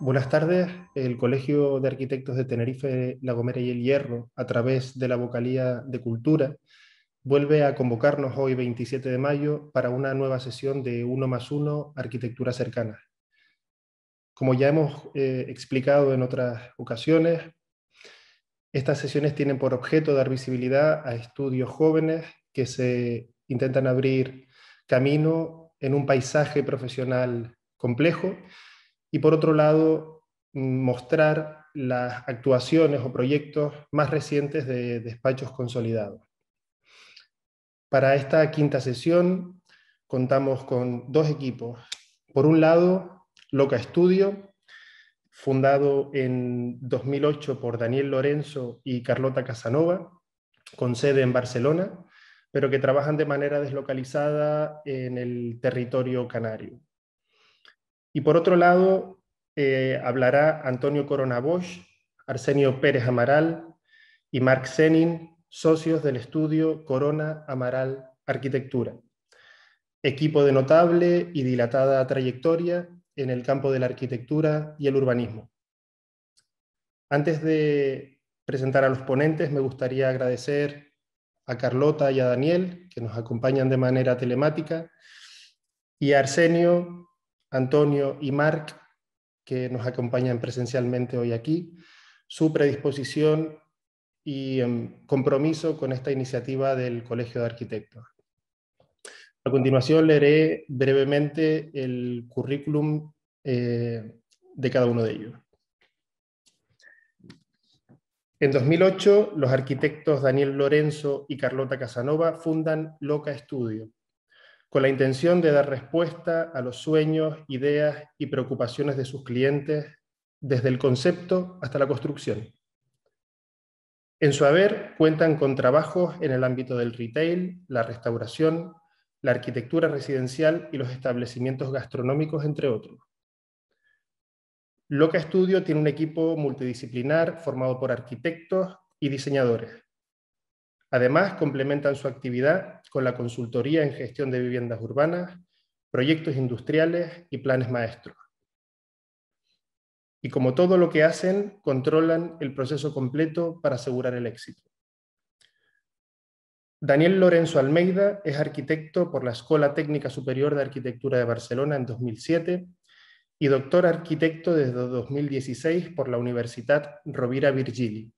Buenas tardes. El Colegio de Arquitectos de Tenerife, La Gomera y El Hierro, a través de la Vocalía de Cultura, vuelve a convocarnos hoy, 27 de mayo, para una nueva sesión de 1+1 Arquitectura Cercana. Como ya hemos explicado en otras ocasiones, estas sesiones tienen por objeto dar visibilidad a estudios jóvenes que se intentan abrir camino en un paisaje profesional complejo y, por otro lado, mostrar las actuaciones o proyectos más recientes de despachos consolidados. Para esta quinta sesión contamos con dos equipos. Por un lado, Loca Estudio, fundado en 2008 por Daniel Lorenzo y Carlota Casanova, con sede en Barcelona, pero que trabajan de manera deslocalizada en el territorio canario. Y por otro lado, hablará Antonio Corona Bosch, Arsenio Pérez Amaral y Marc Senin, socios del estudio Corona Amaral Arquitectura, equipo de notable y dilatada trayectoria en el campo de la arquitectura y el urbanismo. Antes de presentar a los ponentes, me gustaría agradecer a Carlota y a Daniel, que nos acompañan de manera telemática, y a Arsenio, Antonio y Marc, que nos acompañan presencialmente hoy aquí, su predisposición y compromiso con esta iniciativa del Colegio de Arquitectos. A continuación leeré brevemente el currículum de cada uno de ellos. En 2008, los arquitectos Daniel Lorenzo y Carlota Casanova fundan Loca Estudio, con la intención de dar respuesta a los sueños, ideas y preocupaciones de sus clientes desde el concepto hasta la construcción. En su haber cuentan con trabajos en el ámbito del retail, la restauración, la arquitectura residencial y los establecimientos gastronómicos, entre otros. Loca Estudio tiene un equipo multidisciplinar formado por arquitectos y diseñadores. Además, complementan su actividad con la consultoría en gestión de viviendas urbanas, proyectos industriales y planes maestros. Y como todo lo que hacen, controlan el proceso completo para asegurar el éxito. Daniel Lorenzo Almeida es arquitecto por la Escuela Técnica Superior de Arquitectura de Barcelona en 2007 y doctor arquitecto desde 2016 por la Universitat Rovira Virgili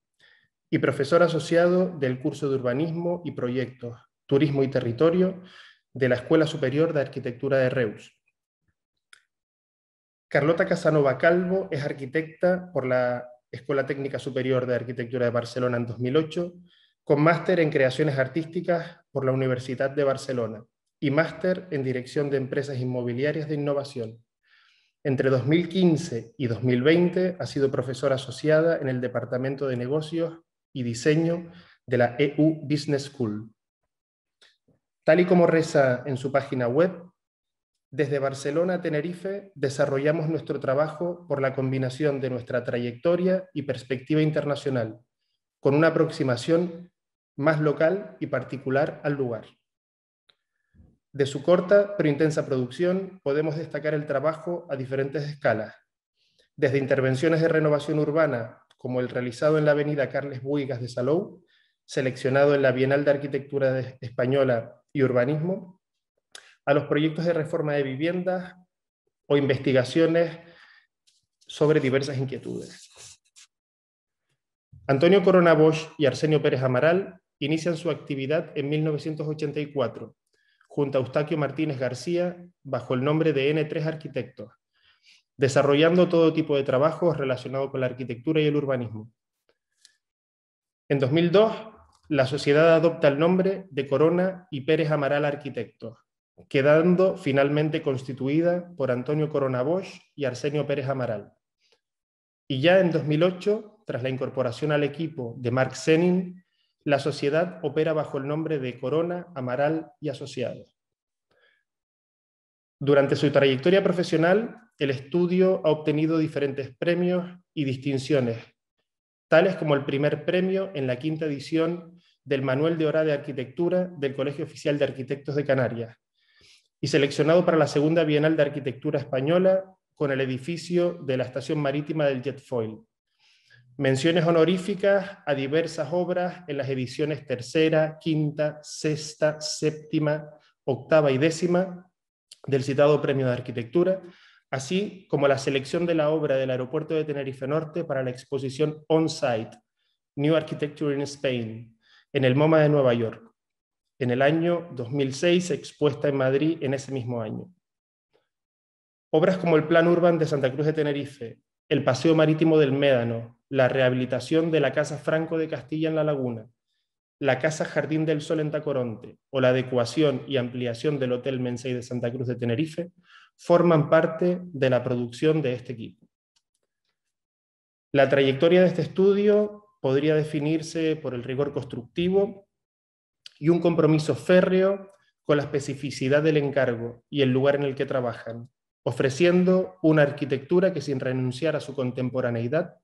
y profesor asociado del curso de Urbanismo y Proyectos, Turismo y Territorio de la Escuela Superior de Arquitectura de Reus. Carlota Casanova Calvo es arquitecta por la Escuela Técnica Superior de Arquitectura de Barcelona en 2008, con máster en Creaciones Artísticas por la Universitat de Barcelona y máster en Dirección de Empresas Inmobiliarias de Innovación. Entre 2015 y 2020 ha sido profesora asociada en el Departamento de Negocios y Diseño de la EU Business School. Tal y como reza en su página web, desde Barcelona a Tenerife desarrollamos nuestro trabajo por la combinación de nuestra trayectoria y perspectiva internacional, con una aproximación más local y particular al lugar. De su corta pero intensa producción podemos destacar el trabajo a diferentes escalas, desde intervenciones de renovación urbana, como el realizado en la avenida Carles Buïgas de Salou, seleccionado en la Bienal de Arquitectura Española y Urbanismo, a los proyectos de reforma de viviendas o investigaciones sobre diversas inquietudes. Antonio Corona Bosch y Arsenio Pérez Amaral inician su actividad en 1984, junto a Eustaquio Martínez García, bajo el nombre de N3 Arquitectos, desarrollando todo tipo de trabajos relacionados con la arquitectura y el urbanismo. En 2002, la sociedad adopta el nombre de Corona y Pérez Amaral Arquitectos, quedando finalmente constituida por Antonio Corona Bosch y Arsenio Pérez Amaral. Y ya en 2008, tras la incorporación al equipo de Marc Senin, la sociedad opera bajo el nombre de Corona, Amaral y Asociados. Durante su trayectoria profesional, el estudio ha obtenido diferentes premios y distinciones, tales como el primer premio en la quinta edición del Manuel de Hora de Arquitectura del Colegio Oficial de Arquitectos de Canarias, y seleccionado para la segunda Bienal de Arquitectura Española con el edificio de la estación marítima del Jetfoil. Menciones honoríficas a diversas obras en las ediciones tercera, quinta, sexta, séptima, octava y décima del citado Premio de Arquitectura, así como la selección de la obra del aeropuerto de Tenerife Norte para la exposición On-Site, New Architecture in Spain, en el MoMA de Nueva York, en el año 2006, expuesta en Madrid en ese mismo año. Obras como el Plan Urban de Santa Cruz de Tenerife, el Paseo Marítimo del Médano, la rehabilitación de la Casa Franco de Castilla en La Laguna, la Casa Jardín del Sol en Tacoronte o la adecuación y ampliación del Hotel Mensei de Santa Cruz de Tenerife forman parte de la producción de este equipo. La trayectoria de este estudio podría definirse por el rigor constructivo y un compromiso férreo con la especificidad del encargo y el lugar en el que trabajan, ofreciendo una arquitectura que, sin renunciar a su contemporaneidad,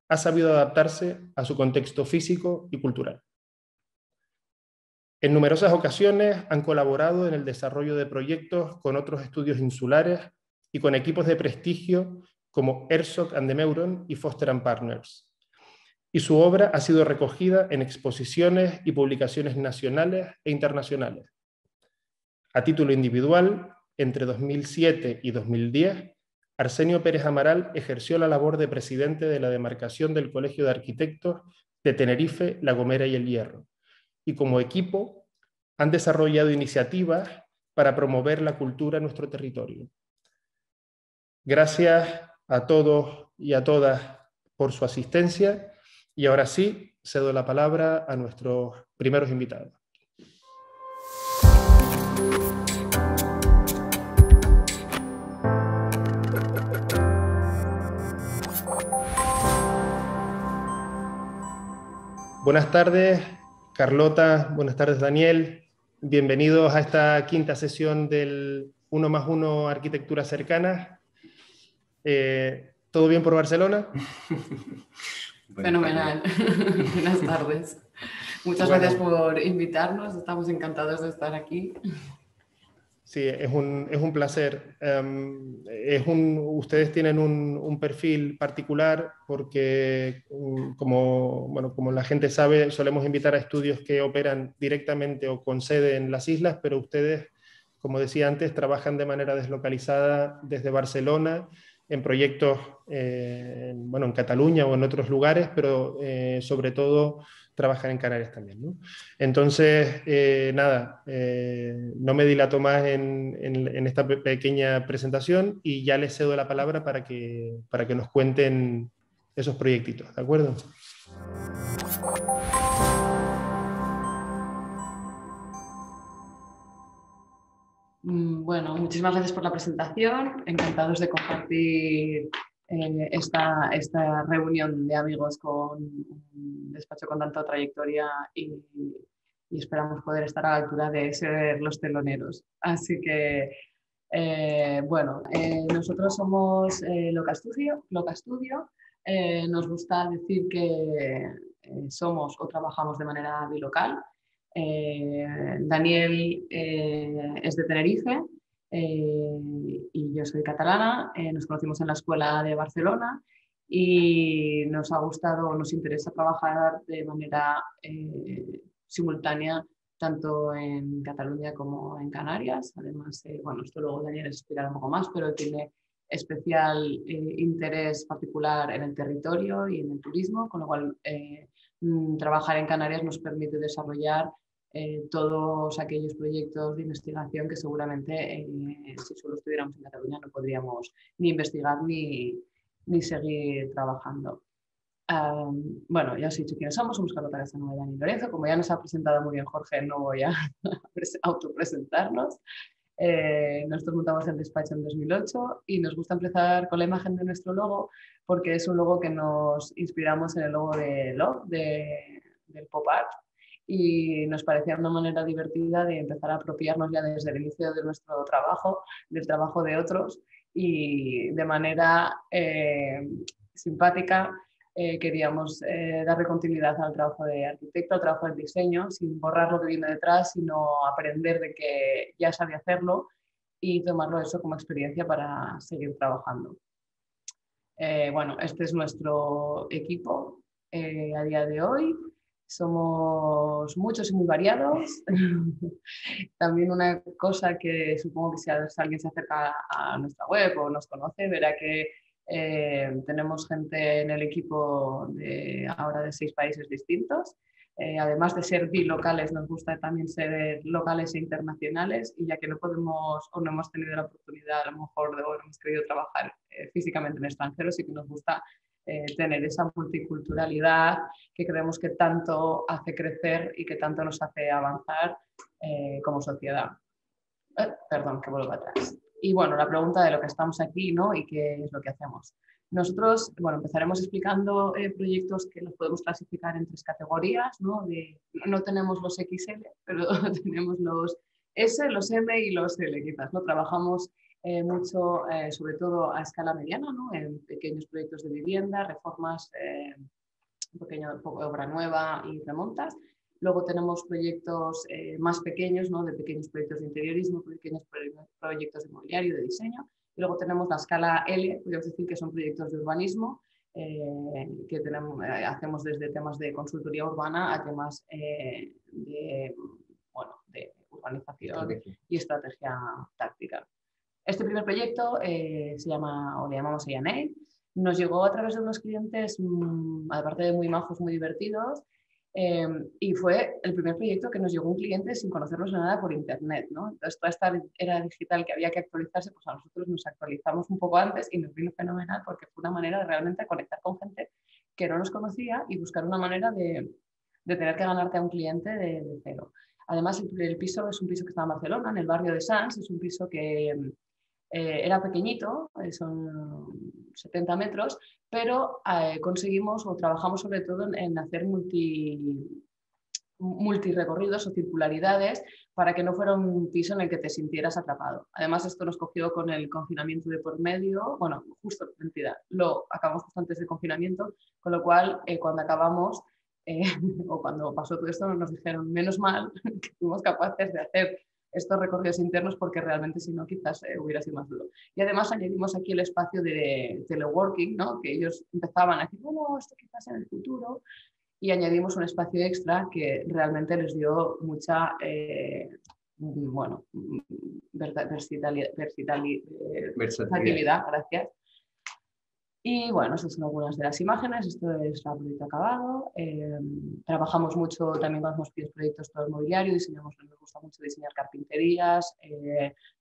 ha sabido adaptarse a su contexto físico y cultural. En numerosas ocasiones han colaborado en el desarrollo de proyectos con otros estudios insulares y con equipos de prestigio como Herzog and de Meuron y Foster & Partners. Y su obra ha sido recogida en exposiciones y publicaciones nacionales e internacionales. A título individual, entre 2007 y 2010, Arsenio Pérez Amaral ejerció la labor de presidente de la demarcación del Colegio de Arquitectos de Tenerife, La Gomera y El Hierro, y como equipo han desarrollado iniciativas para promover la cultura en nuestro territorio. Gracias a todos y a todas por su asistencia, y ahora sí cedo la palabra a nuestros primeros invitados. Buenas tardes, Carlota, buenas tardes, Daniel. Bienvenidos a esta quinta sesión del 1+1 Arquitectura Cercana. ¿Todo bien por Barcelona? Fenomenal. Buenas tardes. Muchas gracias por invitarnos. Estamos encantados de estar aquí. Sí, es un placer. Ustedes tienen un perfil particular porque, como la gente sabe, solemos invitar a estudios que operan directamente o con sede en las islas, pero ustedes, como decía antes, trabajan de manera deslocalizada desde Barcelona en proyectos en Cataluña o en otros lugares, pero sobre todo trabajan en Canarias también, ¿no? Entonces, no me dilato más en esta pequeña presentación y ya les cedo la palabra para que nos cuenten esos proyectitos, ¿de acuerdo? Bueno, muchísimas gracias por la presentación. Encantados de compartir esta reunión de amigos con un despacho con tanta trayectoria y esperamos poder estar a la altura de ser los teloneros. Así que, nosotros somos Loca Studio. Nos gusta decir que somos o trabajamos de manera bilocal. Daniel es de Tenerife y yo soy catalana. Nos conocimos en la escuela de Barcelona y nos ha gustado, nos interesa trabajar de manera simultánea tanto en Cataluña como en Canarias. Además, esto luego Daniel explicará un poco más, pero tiene especial interés particular en el territorio y en el turismo, con lo cual trabajar en Canarias nos permite desarrollar todos aquellos proyectos de investigación que seguramente si solo estuviéramos en Cataluña no podríamos ni investigar ni seguir trabajando. Ya os he dicho quiénes somos Carlota Casanova y Dani Lorenzo. Como ya nos ha presentado muy bien Jorge, no voy a autopresentarnos. Nosotros montamos el despacho en 2008 y nos gusta empezar con la imagen de nuestro logo porque es un logo que nos inspiramos en el logo de Love, del pop art, y nos parecía una manera divertida de empezar a apropiarnos ya desde el inicio de nuestro trabajo, del trabajo de otros, y de manera simpática queríamos darle continuidad al trabajo de arquitecto, al trabajo del diseño, sin borrar lo que viene detrás, sino aprender de que ya sabía hacerlo y tomarlo eso como experiencia para seguir trabajando. Bueno, este es nuestro equipo a día de hoy. Somos muchos y muy variados. También una cosa que supongo que si alguien se acerca a nuestra web o nos conoce, verá que tenemos gente en el equipo ahora de 6 países distintos. Además de ser bilocales, nos gusta también ser locales e internacionales, y ya que no podemos o no hemos tenido la oportunidad, a lo mejor, o no hemos querido trabajar físicamente en extranjero, sí que nos gusta tener esa multiculturalidad que creemos que tanto hace crecer y que tanto nos hace avanzar como sociedad. Perdón, que vuelvo atrás. Y bueno, la pregunta de lo que estamos aquí, ¿no? Y qué es lo que hacemos. Nosotros, bueno, empezaremos explicando proyectos que los podemos clasificar en 3 categorías, ¿no? No tenemos los XL, pero tenemos los S, los M y los L, quizás, ¿no? Trabajamos mucho, sobre todo a escala mediana, ¿no? En pequeños proyectos de vivienda, reformas, pequeña obra nueva y remontas. Luego tenemos proyectos más pequeños, ¿no? De pequeños proyectos de interiorismo, pequeños proyectos de mobiliario, de diseño. Y luego tenemos la escala L, podríamos decir que son proyectos de urbanismo, que hacemos desde temas de consultoría urbana a temas de urbanización y estrategia táctica. Este primer proyecto se llama, o le llamamos A&A. Nos llegó a través de unos clientes, aparte de muy majos, muy divertidos, y fue el primer proyecto que nos llegó un cliente sin conocernos nada por internet, ¿no? Entonces, toda esta era digital que había que actualizarse, pues a nosotros nos actualizamos un poco antes y nos vino fenomenal, porque fue una manera de realmente conectar con gente que no nos conocía y buscar una manera de tener que ganarte a un cliente de cero. Además, el piso es un piso que está en Barcelona, en el barrio de Sants. Es un piso que era pequeñito, son 70 metros, pero conseguimos o trabajamos sobre todo en hacer multirecorridos o circularidades para que no fuera un piso en el que te sintieras atrapado. Además, esto nos cogió con el confinamiento de por medio, bueno, justo, mentira, lo acabamos justo antes del confinamiento, con lo cual cuando acabamos o cuando pasó todo esto nos dijeron, menos mal que fuimos capaces de hacer estos recorridos internos, porque realmente si no quizás hubiera sido más duro. Y además añadimos aquí el espacio de teleworking, ¿no? Que ellos empezaban a decir, bueno, esto quizás en el futuro, y añadimos un espacio extra que realmente les dio mucha versatilidad, gracias. Y bueno, estas son algunas de las imágenes. Esto es el proyecto acabado. Trabajamos mucho también con los proyectos todo el mobiliario, diseñamos, nos gusta mucho diseñar carpinterías,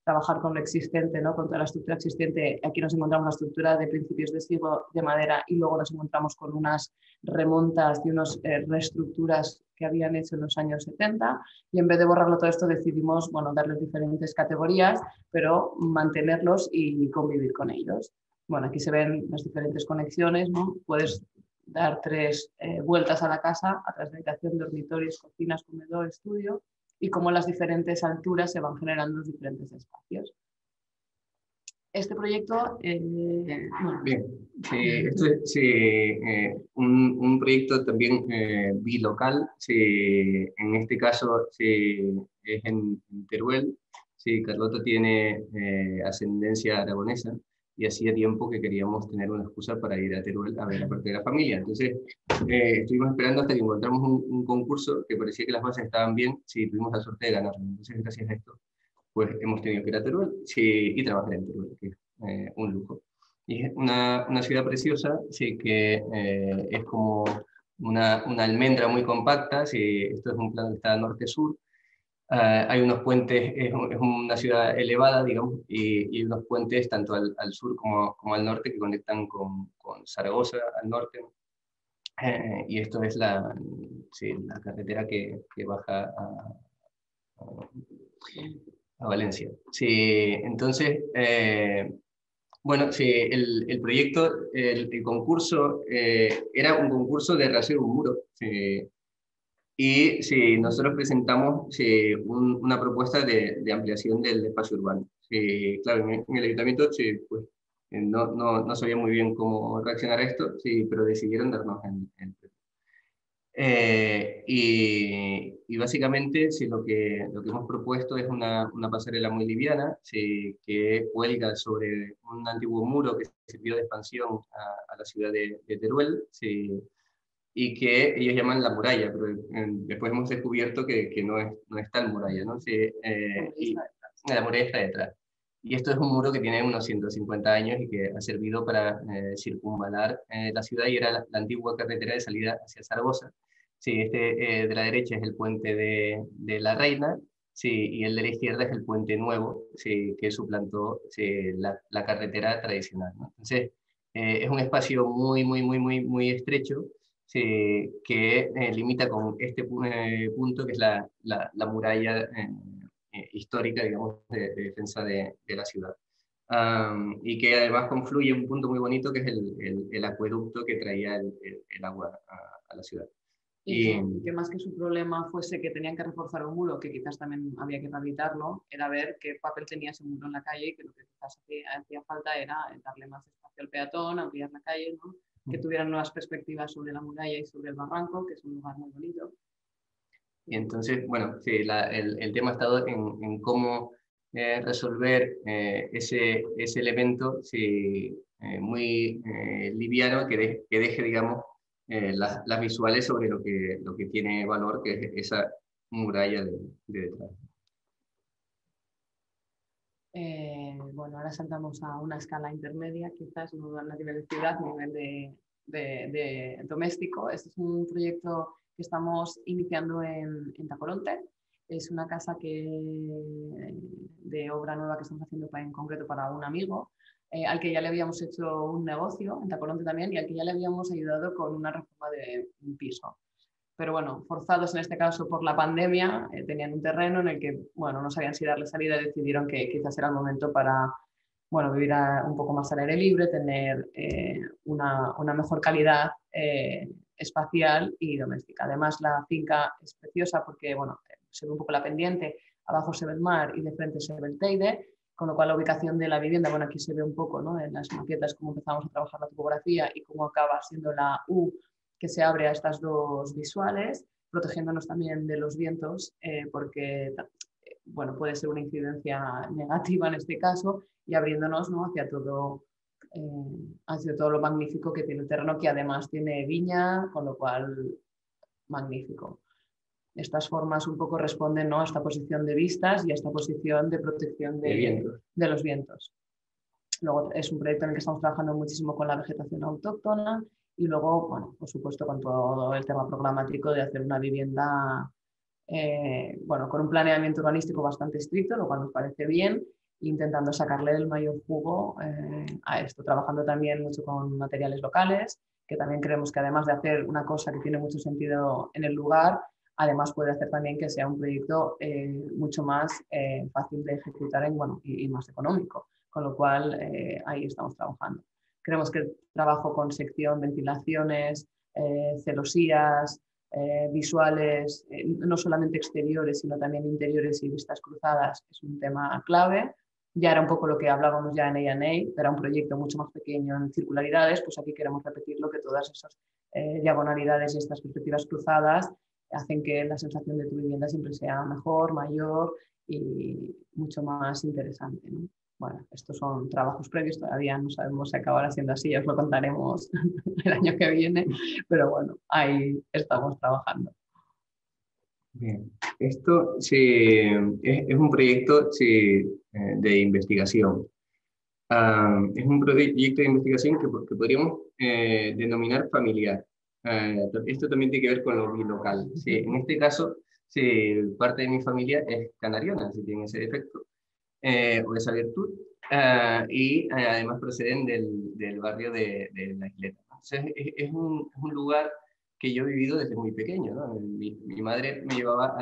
trabajar con lo existente, ¿no? Con toda la estructura existente. Aquí nos encontramos la estructura de principios de siglo de madera, y luego nos encontramos con unas remontas y unas reestructuras que habían hecho en los años 70, y en vez de borrarlo todo esto decidimos, bueno, darles diferentes categorías, pero mantenerlos y convivir con ellos. Bueno, aquí se ven las diferentes conexiones, ¿no? Puedes dar 3 vueltas a la casa a través de habitación, dormitorios, cocinas, comedor, estudio, y cómo en las diferentes alturas se van generando los diferentes espacios. Este proyecto... bueno. Bien, esto es un proyecto también bilocal. En este caso es en Teruel. Carlota tiene ascendencia aragonesa, y hacía tiempo que queríamos tener una excusa para ir a Teruel a ver a parte de la familia. Entonces, estuvimos esperando hasta que encontramos un concurso que parecía que las bases estaban bien. Tuvimos la suerte de ganarlo. Entonces, gracias a esto, pues hemos tenido que ir a Teruel y trabajar en Teruel, que es un lujo. Y es una ciudad preciosa, que es como una almendra muy compacta. Esto es un plano que está norte-sur. Hay unos puentes, es una ciudad elevada, digamos, y unos puentes tanto al sur como al norte que conectan con Zaragoza al norte. Y esto es la carretera que baja a Valencia. Entonces, bueno, el proyecto, el concurso, era un concurso de rehacer un muro. Y nosotros presentamos una propuesta de ampliación del espacio urbano. Claro, en el ayuntamiento pues, no sabía muy bien cómo reaccionar a esto, pero decidieron darnos el premio. Y básicamente sí, lo que hemos propuesto es una pasarela muy liviana, sí, que cuelga sobre un antiguo muro que sirvió de expansión a la ciudad de Teruel, sí, y que ellos llaman la muralla, pero después hemos descubierto que no es tal muralla, ¿no? Sí, y la muralla está detrás. Y esto es un muro que tiene unos 150 años y que ha servido para circunvalar la ciudad, y era la antigua carretera de salida hacia Zaragoza. Sí, este de la derecha es el puente de la Reina, sí, y el de la izquierda es el puente nuevo, sí, que suplantó, sí, la carretera tradicional, ¿no? Entonces, es un espacio muy estrecho, sí, que limita con este punto, que es la muralla histórica, digamos, de defensa de la ciudad. Y que además confluye un punto muy bonito, que es el acueducto que traía el agua a la ciudad. Y que más que su problema fuese que tenían que reforzar un muro, que quizás también había que rehabilitarlo, era ver qué papel tenía ese muro en la calle, y que lo que quizás hacía falta era darle más espacio al peatón, ampliar la calle, ¿no? Que tuvieran nuevas perspectivas sobre la muralla y sobre el barranco, que es un lugar muy bonito. Y entonces, bueno, sí, el tema ha estado en cómo resolver ese elemento, sí, muy liviano, que deje, digamos, las visuales sobre lo que tiene valor, que es esa muralla de detrás. Bueno, ahora saltamos a una escala intermedia, quizás no a nivel de ciudad, a nivel de doméstico. Este es un proyecto que estamos iniciando en Tacoronte. Es una casa de obra nueva que estamos haciendo en concreto para un amigo, al que ya le habíamos hecho un negocio en Tacoronte también, y al que ya le habíamos ayudado con una reforma de un piso. Pero bueno, forzados en este caso por la pandemia, tenían un terreno en el que, bueno, no sabían si darle salida, y decidieron que quizás era el momento para, bueno, vivir un poco más al aire libre, tener una mejor calidad espacial y doméstica. Además, la finca es preciosa porque, bueno, se ve un poco la pendiente, abajo se ve el mar y de frente se ve el Teide, con lo cual la ubicación de la vivienda, bueno, aquí se ve un poco, ¿no?, en las maquetas cómo empezamos a trabajar la topografía y cómo acaba siendo la U que se abre a estas dos visuales, protegiéndonos también de los vientos, porque bueno, puede ser una incidencia negativa en este caso, y abriéndonos, ¿no?, hacia todo lo magnífico que tiene el terreno, que además tiene viña, con lo cual magnífico. Estas formas un poco responden, ¿no?, a esta posición de vistas y a esta posición de protección de los vientos. Luego es un proyecto en el que estamos trabajando muchísimo con la vegetación autóctona, y luego, bueno, por supuesto, con todo el tema programático de hacer una vivienda, bueno, con un planeamiento urbanístico bastante estricto, lo cual nos parece bien, intentando sacarle el mayor jugo a esto, trabajando también mucho con materiales locales, que también creemos que además de hacer una cosa que tiene mucho sentido en el lugar, además puede hacer también que sea un proyecto mucho más fácil de ejecutar y más económico, con lo cual ahí estamos trabajando. Creemos que el trabajo con sección, ventilaciones, celosías, visuales, no solamente exteriores, sino también interiores y vistas cruzadas, es un tema clave. Ya era un poco lo que hablábamos ya en A&A, era un proyecto mucho más pequeño en circularidades, pues aquí queremos repetirlo, que todas esas diagonalidades y estas perspectivas cruzadas hacen que la sensación de tu vivienda siempre sea mejor, mayor y mucho más interesante, ¿no? Bueno, estos son trabajos previos, todavía no sabemos si acabará siendo así, os lo contaremos el año que viene, pero bueno, ahí estamos trabajando. Bien. Esto sí, es un proyecto, sí, de investigación. Es un proyecto de investigación que podríamos denominar familiar. Esto también tiene que ver con lo bilocal. Sí, en este caso, sí, parte de mi familia es canariona, si tiene ese defecto, o esa virtud, y además proceden del barrio de La Isleta. Entonces, es un lugar que yo he vivido desde muy pequeño, ¿no? Mi madre me llevaba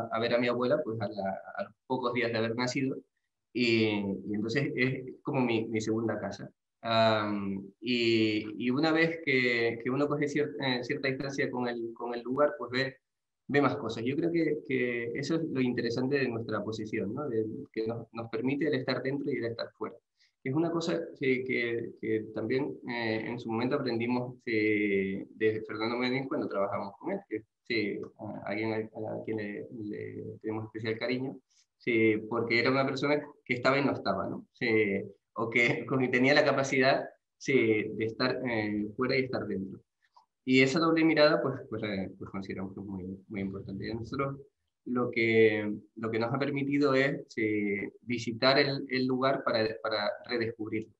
a ver a mi abuela, pues a los pocos días de haber nacido, y entonces es como mi segunda casa. Y una vez que uno coge cierta distancia con el lugar, pues ve más cosas. Yo creo que eso es lo interesante de nuestra posición, ¿no? Que nos permite el estar dentro y el estar fuera. es una cosa que también en su momento aprendimos de Fernando Menéndez cuando trabajamos con él, que sí, alguien a quien le tenemos especial cariño, sí, porque era una persona que estaba y no estaba, ¿no? Sí, o que tenía la capacidad sí, de estar fuera y estar dentro. Y esa doble mirada, pues consideramos que es muy, muy importante. Y a nosotros lo que nos ha permitido es visitar el lugar para redescubrirlo.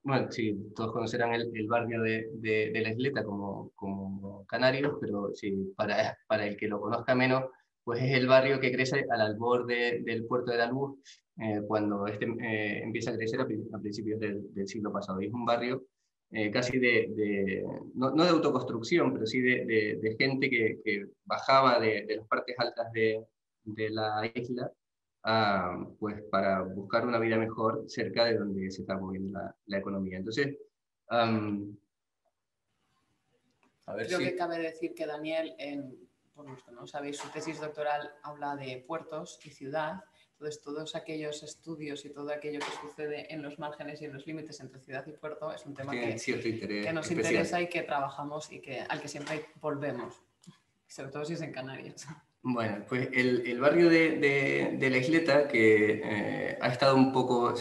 Bueno, sí, todos conocerán el barrio de La Isleta como Canarios, pero sí, para el que lo conozca menos, pues es el barrio que crece al albor del puerto de la Luz, cuando este empieza a crecer a principios del siglo pasado. Y es un barrio casi no de autoconstrucción, pero sí de gente que bajaba de las partes altas de la isla pues para buscar una vida mejor cerca de donde se está moviendo la economía. Entonces, a ver Creo que cabe decir que Daniel, por los que no sabéis, su tesis doctoral habla de puertos y ciudad. Entonces, todos aquellos estudios y todo aquello que sucede en los márgenes y en los límites entre ciudad y puerto es un tema que nos interesa y que trabajamos y al que siempre volvemos, sobre todo si es en Canarias. Bueno, pues el barrio de La Isleta, que ha estado un poco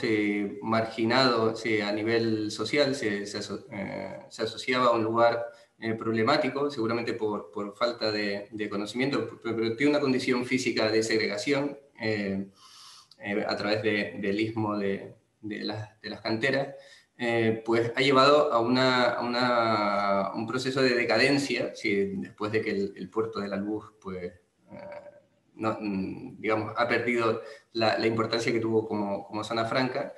marginado a nivel social, se asociaba a un lugar problemático, seguramente por falta de conocimiento, pero tiene una condición física de segregación a través del istmo de las canteras, pues ha llevado a un proceso de decadencia, después de que el puerto de la Luz pues, no, digamos, ha perdido la importancia que tuvo como zona franca,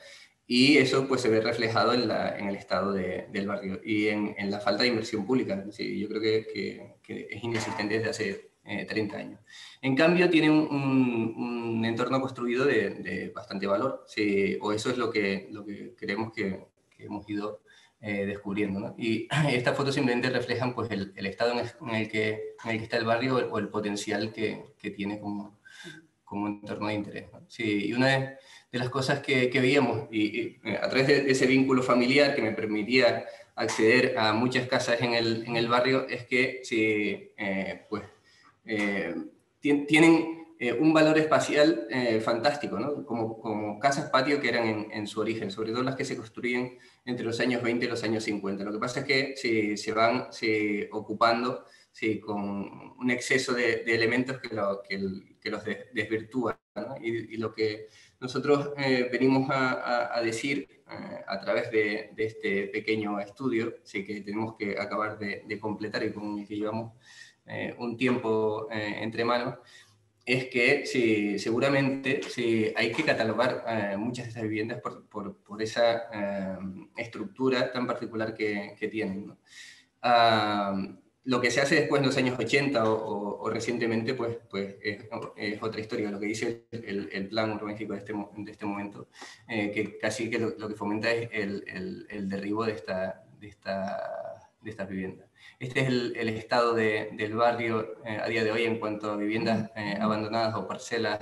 y eso pues, se ve reflejado en el estado del barrio y en la falta de inversión pública. Sí, yo creo que es inexistente desde hace 30 años. En cambio, tiene un entorno construido de bastante valor, sí, o eso es lo que creemos que hemos ido descubriendo, ¿no? Y estas fotos simplemente reflejan pues, el estado en el que está el barrio o el potencial que tiene como entorno de interés, ¿no? Sí, y una de las cosas que veíamos, y a través de ese vínculo familiar que me permitía acceder a muchas casas en el barrio, es que sí, pues, tienen un valor espacial fantástico, ¿no? Como casas patio que eran en su origen, sobre todo las que se construyen entre los años 20 y los años 50. Lo que pasa es que se van ocupando con un exceso de elementos que los desvirtúan, ¿no? Y lo que nosotros venimos a decir a través de este pequeño estudio, que tenemos que acabar de completar y con el que llevamos un tiempo entre manos, es que seguramente hay que catalogar muchas de estas viviendas por esa estructura tan particular que tienen, ¿no? Lo que se hace después en los años 80 o recientemente, pues es otra historia. Lo que dice el plan urbanístico de este momento, que casi que lo que fomenta es el derribo de estas viviendas. Este es el estado del barrio a día de hoy en cuanto a viviendas abandonadas o parcelas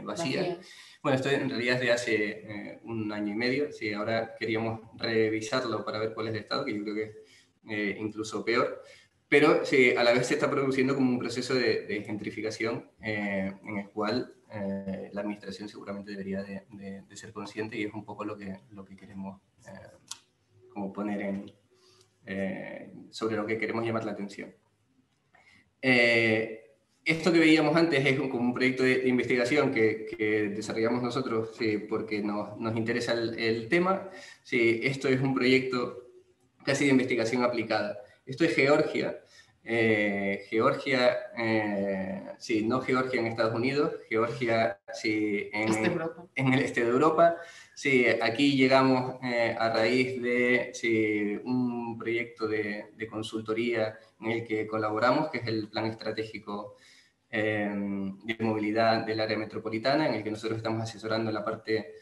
vacías. Bueno, esto en realidad es de hace un año y medio. Sí, ahora queríamos revisarlo para ver cuál es el estado, que yo creo que es incluso peor. Pero sí, a la vez se está produciendo como un proceso de gentrificación en el cual la administración seguramente debería de ser consciente, y es un poco lo que queremos como poner sobre lo que queremos llamar la atención. Esto que veíamos antes es como un proyecto de investigación que desarrollamos nosotros porque nos interesa el tema. Sí, esto es un proyecto casi de investigación aplicada. Esto es Georgia. Georgia, sí, no Georgia en Estados Unidos, Georgia sí, en el este de Europa. Sí, aquí llegamos a raíz de un proyecto de consultoría en el que colaboramos, que es el Plan Estratégico de Movilidad del Área Metropolitana, en el que nosotros estamos asesorando en la parte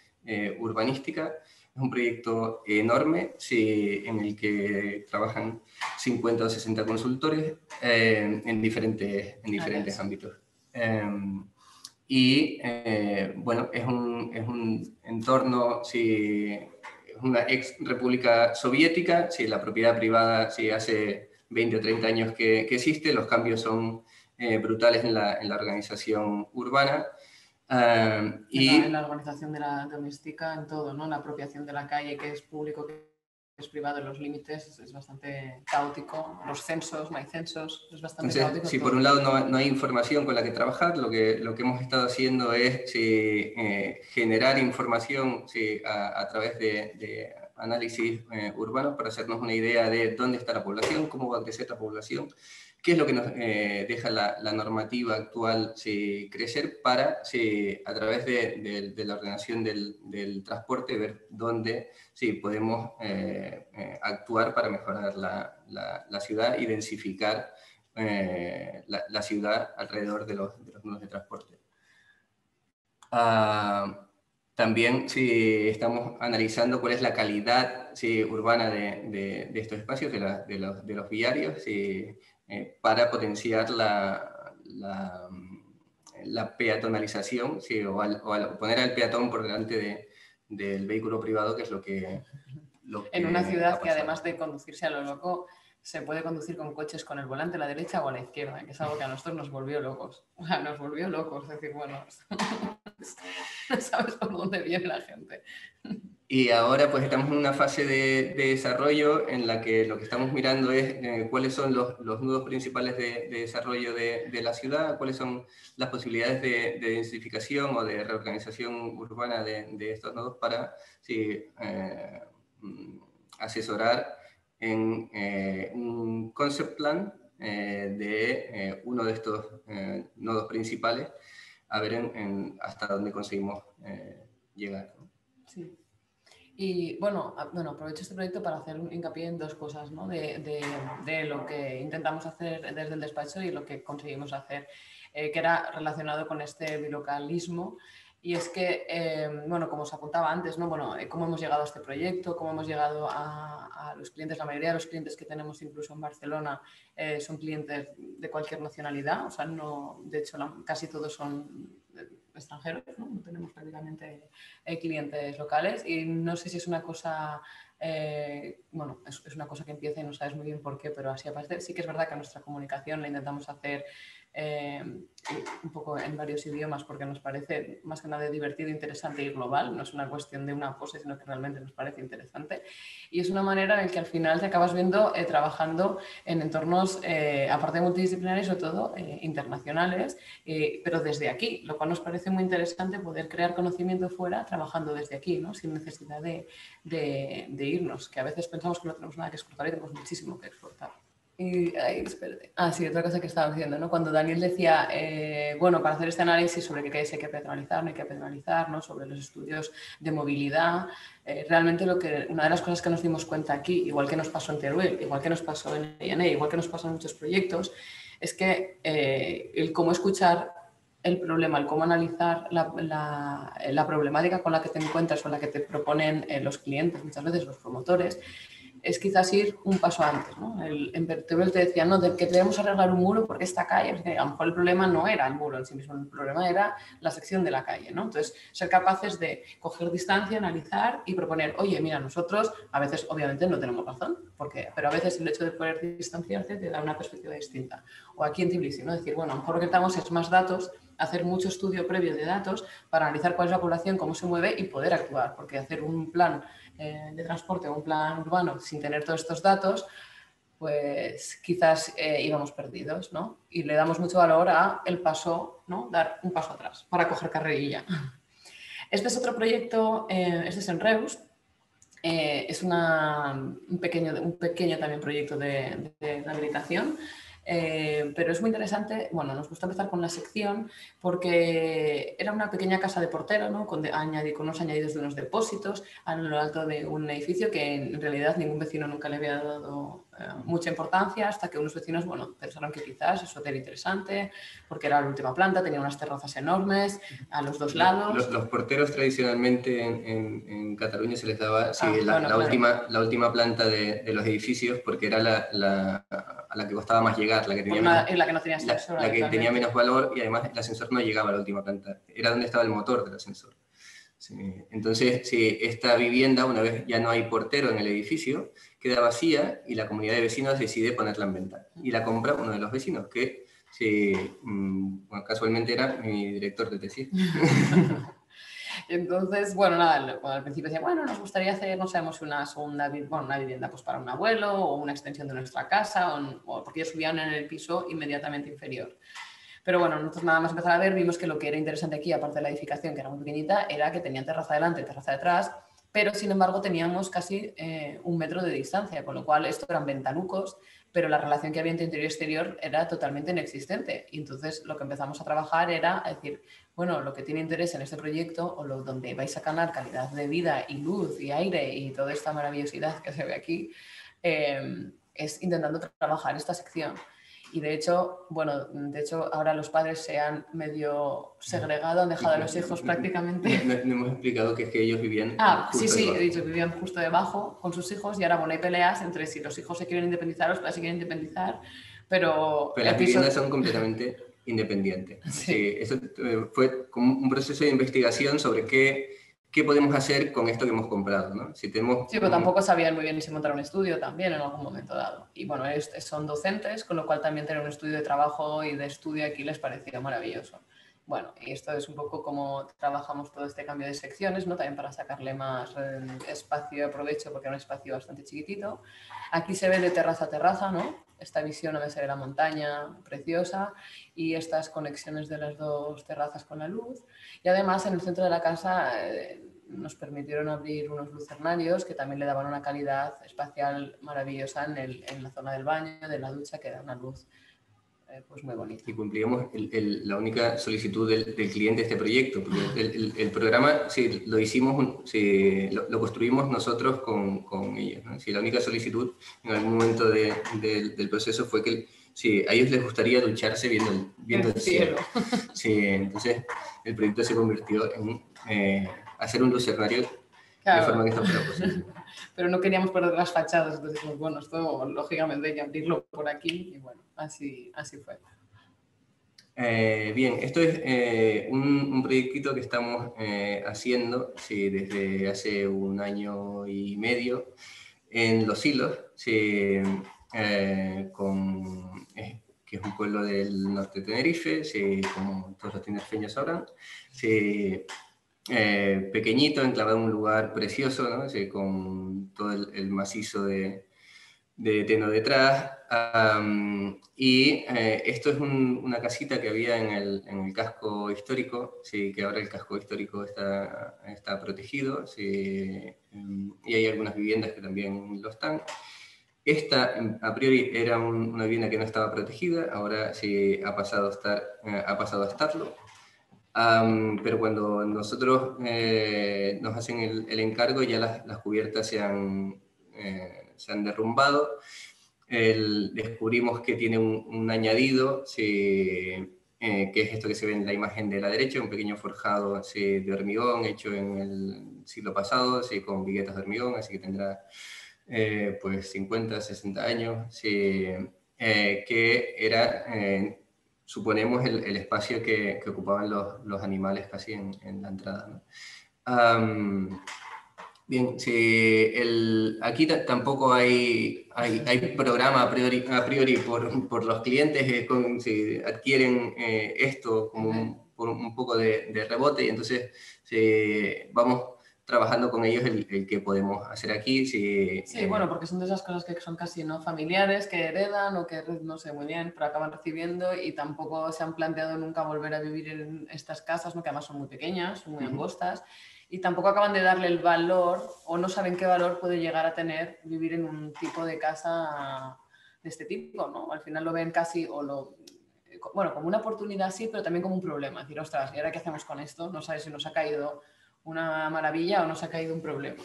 urbanística. Es un proyecto enorme, sí, en el que trabajan 50 o 60 consultores en diferentes ámbitos. y bueno, es un entorno, sí, es una ex república soviética, sí, la propiedad privada sí, hace 20 o 30 años que existe, los cambios son brutales en la organización urbana. En la organización de la doméstica, en todo, ¿no? La apropiación de la calle, que es público, que es privado, los límites, es bastante caótico. Los censos, no hay censos, es bastante caótico. Si por un lado no hay información con la que trabajar, lo que hemos estado haciendo es generar información a través de análisis urbanos para hacernos una idea de dónde está la población, cómo va a crecer la población, qué es lo que nos deja la normativa actual crecer para, a través de la ordenación del transporte, ver dónde podemos actuar para mejorar la ciudad y densificar la ciudad alrededor de los nudos de transporte. También estamos analizando cuál es la calidad urbana de estos espacios, de los viarios, para potenciar la peatonalización, o al poner al peatón por delante del vehículo privado, que es lo que en una ciudad que además de conducirse a lo loco, se puede conducir con coches con el volante a la derecha o a la izquierda, que es algo que a nosotros nos volvió locos. O sea, nos volvió locos, es decir, bueno, no sabes por dónde viene la gente. Y ahora pues estamos en una fase de desarrollo en la que lo que estamos mirando es cuáles son los nudos principales de desarrollo de la ciudad, cuáles son las posibilidades de densificación o de reorganización urbana de estos nodos para asesorar en un concept plan de uno de estos nodos principales, a ver hasta dónde conseguimos llegar, ¿no? Sí. Y bueno, aprovecho este proyecto para hacer un hincapié en dos cosas, ¿no? de lo que intentamos hacer desde el despacho y lo que conseguimos hacer, que era relacionado con este bilocalismo. Y es que, bueno, como os apuntaba antes, ¿no? Bueno, cómo hemos llegado a este proyecto, cómo hemos llegado a los clientes. La mayoría de los clientes que tenemos incluso en Barcelona son clientes de cualquier nacionalidad, o sea, no, de hecho casi todos son extranjeros, ¿no? No tenemos prácticamente clientes locales y no sé si es una cosa, bueno, es una cosa que empieza y no sabes muy bien por qué, pero así aparte sí que es verdad que nuestra comunicación la intentamos hacer un poco en varios idiomas porque nos parece más que nada divertido, interesante y global, no es una cuestión de una pose, sino que realmente nos parece interesante y es una manera en la que al final te acabas viendo trabajando en entornos, aparte de multidisciplinarios, sobre todo internacionales, pero desde aquí, lo cual nos parece muy interesante poder crear conocimiento fuera trabajando desde aquí, ¿no? Sin necesidad de irnos, que a veces pensamos que no tenemos nada que exportar y tenemos muchísimo que exportar. Y, espérate. Sí, otra cosa que estaba diciendo, ¿no? Cuando Daniel decía, bueno, para hacer este análisis sobre qué hay que peatonalizar, no hay que peatonalizar, ¿no? Sobre los estudios de movilidad, realmente una de las cosas que nos dimos cuenta aquí, igual que nos pasó en Teruel, igual que nos pasó en INE, igual que nos pasó en muchos proyectos, es que el cómo escuchar el problema, el cómo analizar la problemática con la que te encuentras o la que te proponen los clientes, muchas veces los promotores, es quizás ir un paso antes, ¿no? En Teruel te decían, no, que debemos arreglar un muro porque esta calle, porque a lo mejor el problema no era el muro en sí mismo, el problema era la sección de la calle, ¿no? Entonces, ser capaces de coger distancia, analizar y proponer, oye, mira, nosotros a veces obviamente no tenemos razón, pero a veces el hecho de poder distanciarte te da una perspectiva distinta. O aquí en Tbilisi, ¿no? Decir, bueno, a lo mejor lo que necesitamos es más datos, hacer mucho estudio previo de datos para analizar cuál es la población, cómo se mueve y poder actuar, porque hacer un plan de transporte o un plan urbano sin tener todos estos datos, pues quizás íbamos perdidos, ¿no? Y le damos mucho valor a el paso, ¿no? Dar un paso atrás para coger carrerilla. Este es otro proyecto, este es en Reus, es un pequeño también proyecto de rehabilitación. Pero es muy interesante, bueno, nos gusta empezar con la sección porque era una pequeña casa de portero, ¿no? con unos añadidos de unos depósitos a lo alto de un edificio que en realidad ningún vecino nunca le había dado mucha importancia hasta que unos vecinos, bueno, pensaron que quizás eso era interesante porque era la última planta, tenía unas terrazas enormes a los dos lados. Los porteros tradicionalmente en Cataluña se les daba la última planta de los edificios porque era a la que costaba más llegar. llegar, la que tenía, la que no tenía ascensor. La que tenía menos valor, y además el ascensor no llegaba a la última planta, era donde estaba el motor del ascensor. Sí. Entonces, sí, esta vivienda, una vez ya no hay portero en el edificio, queda vacía y la comunidad de vecinos decide ponerla en venta. Y la compra uno de los vecinos, que sí, bueno, casualmente era mi director de tesis. Entonces, bueno, nada, al principio decía, bueno, nos gustaría hacer, no sabemos, una segunda, bueno, una vivienda pues para un abuelo o una extensión de nuestra casa, o porque ellos vivían en el piso inmediatamente inferior. Pero bueno, nosotros nada más empezar a ver, vimos que lo que era interesante aquí, aparte de la edificación, que era muy pequeñita, era que tenían terraza delante, terraza detrás, pero sin embargo teníamos casi 1 metro de distancia, con lo cual esto eran ventanucos, pero la relación que había entre interior y exterior era totalmente inexistente. Y entonces lo que empezamos a trabajar era a decir, bueno, lo que tiene interés en este proyecto, o donde vais a ganar calidad de vida y luz y aire y toda esta maravillosidad que se ve aquí, es intentando trabajar esta sección. Y de hecho, bueno, ahora los padres se han medio segregado, han dejado a los hijos prácticamente. No hemos explicado que es que ellos vivían justo sí, debajo. He dicho, vivían justo debajo con sus hijos, y ahora, bueno, hay peleas entre si los hijos se quieren independizar o los padres se quieren independizar, pero las viviendas son completamente independientes. Sí. Sí, eso fue como un proceso de investigación sobre qué podemos hacer con esto que hemos comprado, ¿no? Si tenemos, sí, pero tampoco sabían muy bien si montar un estudio también en algún momento dado. Y bueno, son docentes, con lo cual también tener un estudio de trabajo y de estudio aquí les parecía maravilloso. Bueno, y esto es un poco como trabajamos todo este cambio de secciones, ¿no? También para sacarle más espacio de provecho, porque era un espacio bastante chiquitito. Aquí se ve de terraza a terraza, ¿no? Esta visión donde se ve la montaña preciosa y estas conexiones de las dos terrazas con la luz. Y además en el centro de la casa nos permitieron abrir unos lucernarios que también le daban una calidad espacial maravillosa en la zona del baño, de la ducha, que da una luz pues muy bonita. Y cumplíamos la única solicitud del cliente de este proyecto, porque el programa sí, lo hicimos, sí, lo construimos nosotros con ellos, ¿no? Sí, la única solicitud en algún momento del proceso fue que sí, a ellos les gustaría ducharse viendo el cielo. Sí, entonces el proyecto se convirtió en hacer un lucernario, claro, de forma que esto fuera posible. Pero no queríamos perder las fachadas, entonces dijimos, bueno, esto lógicamente hay que abrirlo por aquí, y bueno, así fue. Bien, esto es un proyectito que estamos haciendo sí, desde hace 1 año y medio en Los Silos, sí, que es un pueblo del norte de Tenerife, sí, como todos los tinerfeños sabrán, sí, pequeñito, enclavado en un lugar precioso, ¿no? Sí, con todo el macizo de Teno detrás, y esto es una casita que había en el casco histórico, sí, que ahora el casco histórico está protegido, sí, y hay algunas viviendas que también lo están. Esta, a priori, era una vivienda que no estaba protegida, ahora sí ha pasado a estarlo. Pero cuando nosotros nos hacen el encargo, ya las cubiertas se han derrumbado. Descubrimos que tiene un añadido, que es esto que se ve en la imagen de la derecha, un pequeño forjado de hormigón hecho en el siglo pasado, con viguetas de hormigón, así que tendrá pues 50, 60 años, que era, suponemos, el espacio que ocupaban los animales casi en la entrada, ¿no? Bien, sí, aquí tampoco hay programa a priori por los clientes, si adquieren esto como por un poco de rebote, y entonces vamos trabajando con ellos el que podemos hacer aquí. Sí, bueno, porque son de esas cosas que son casi no familiares, que heredan o que no sé muy bien, pero acaban recibiendo, y tampoco se han planteado nunca volver a vivir en estas casas, ¿no? Que además son muy pequeñas, son muy angostas. Y tampoco acaban de darle el valor, o no saben qué valor puede llegar a tener vivir en un tipo de casa de este tipo, ¿no? Al final lo ven casi, bueno, como una oportunidad sí, pero también como un problema. Es decir, ostras, ¿y ahora qué hacemos con esto? No sabes si nos ha caído una maravilla o nos ha caído un problema.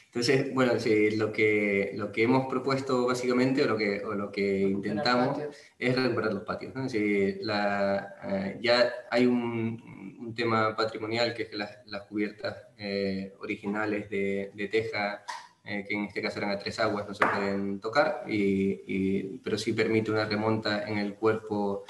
Entonces, bueno, sí, lo que hemos propuesto básicamente, o lo que intentamos, es recuperar los patios, ¿no? Sí, ya hay un tema patrimonial, que es que las cubiertas originales de teja que en este caso eran a 3 aguas, no se pueden tocar, pero sí permite una remonta en el cuerpo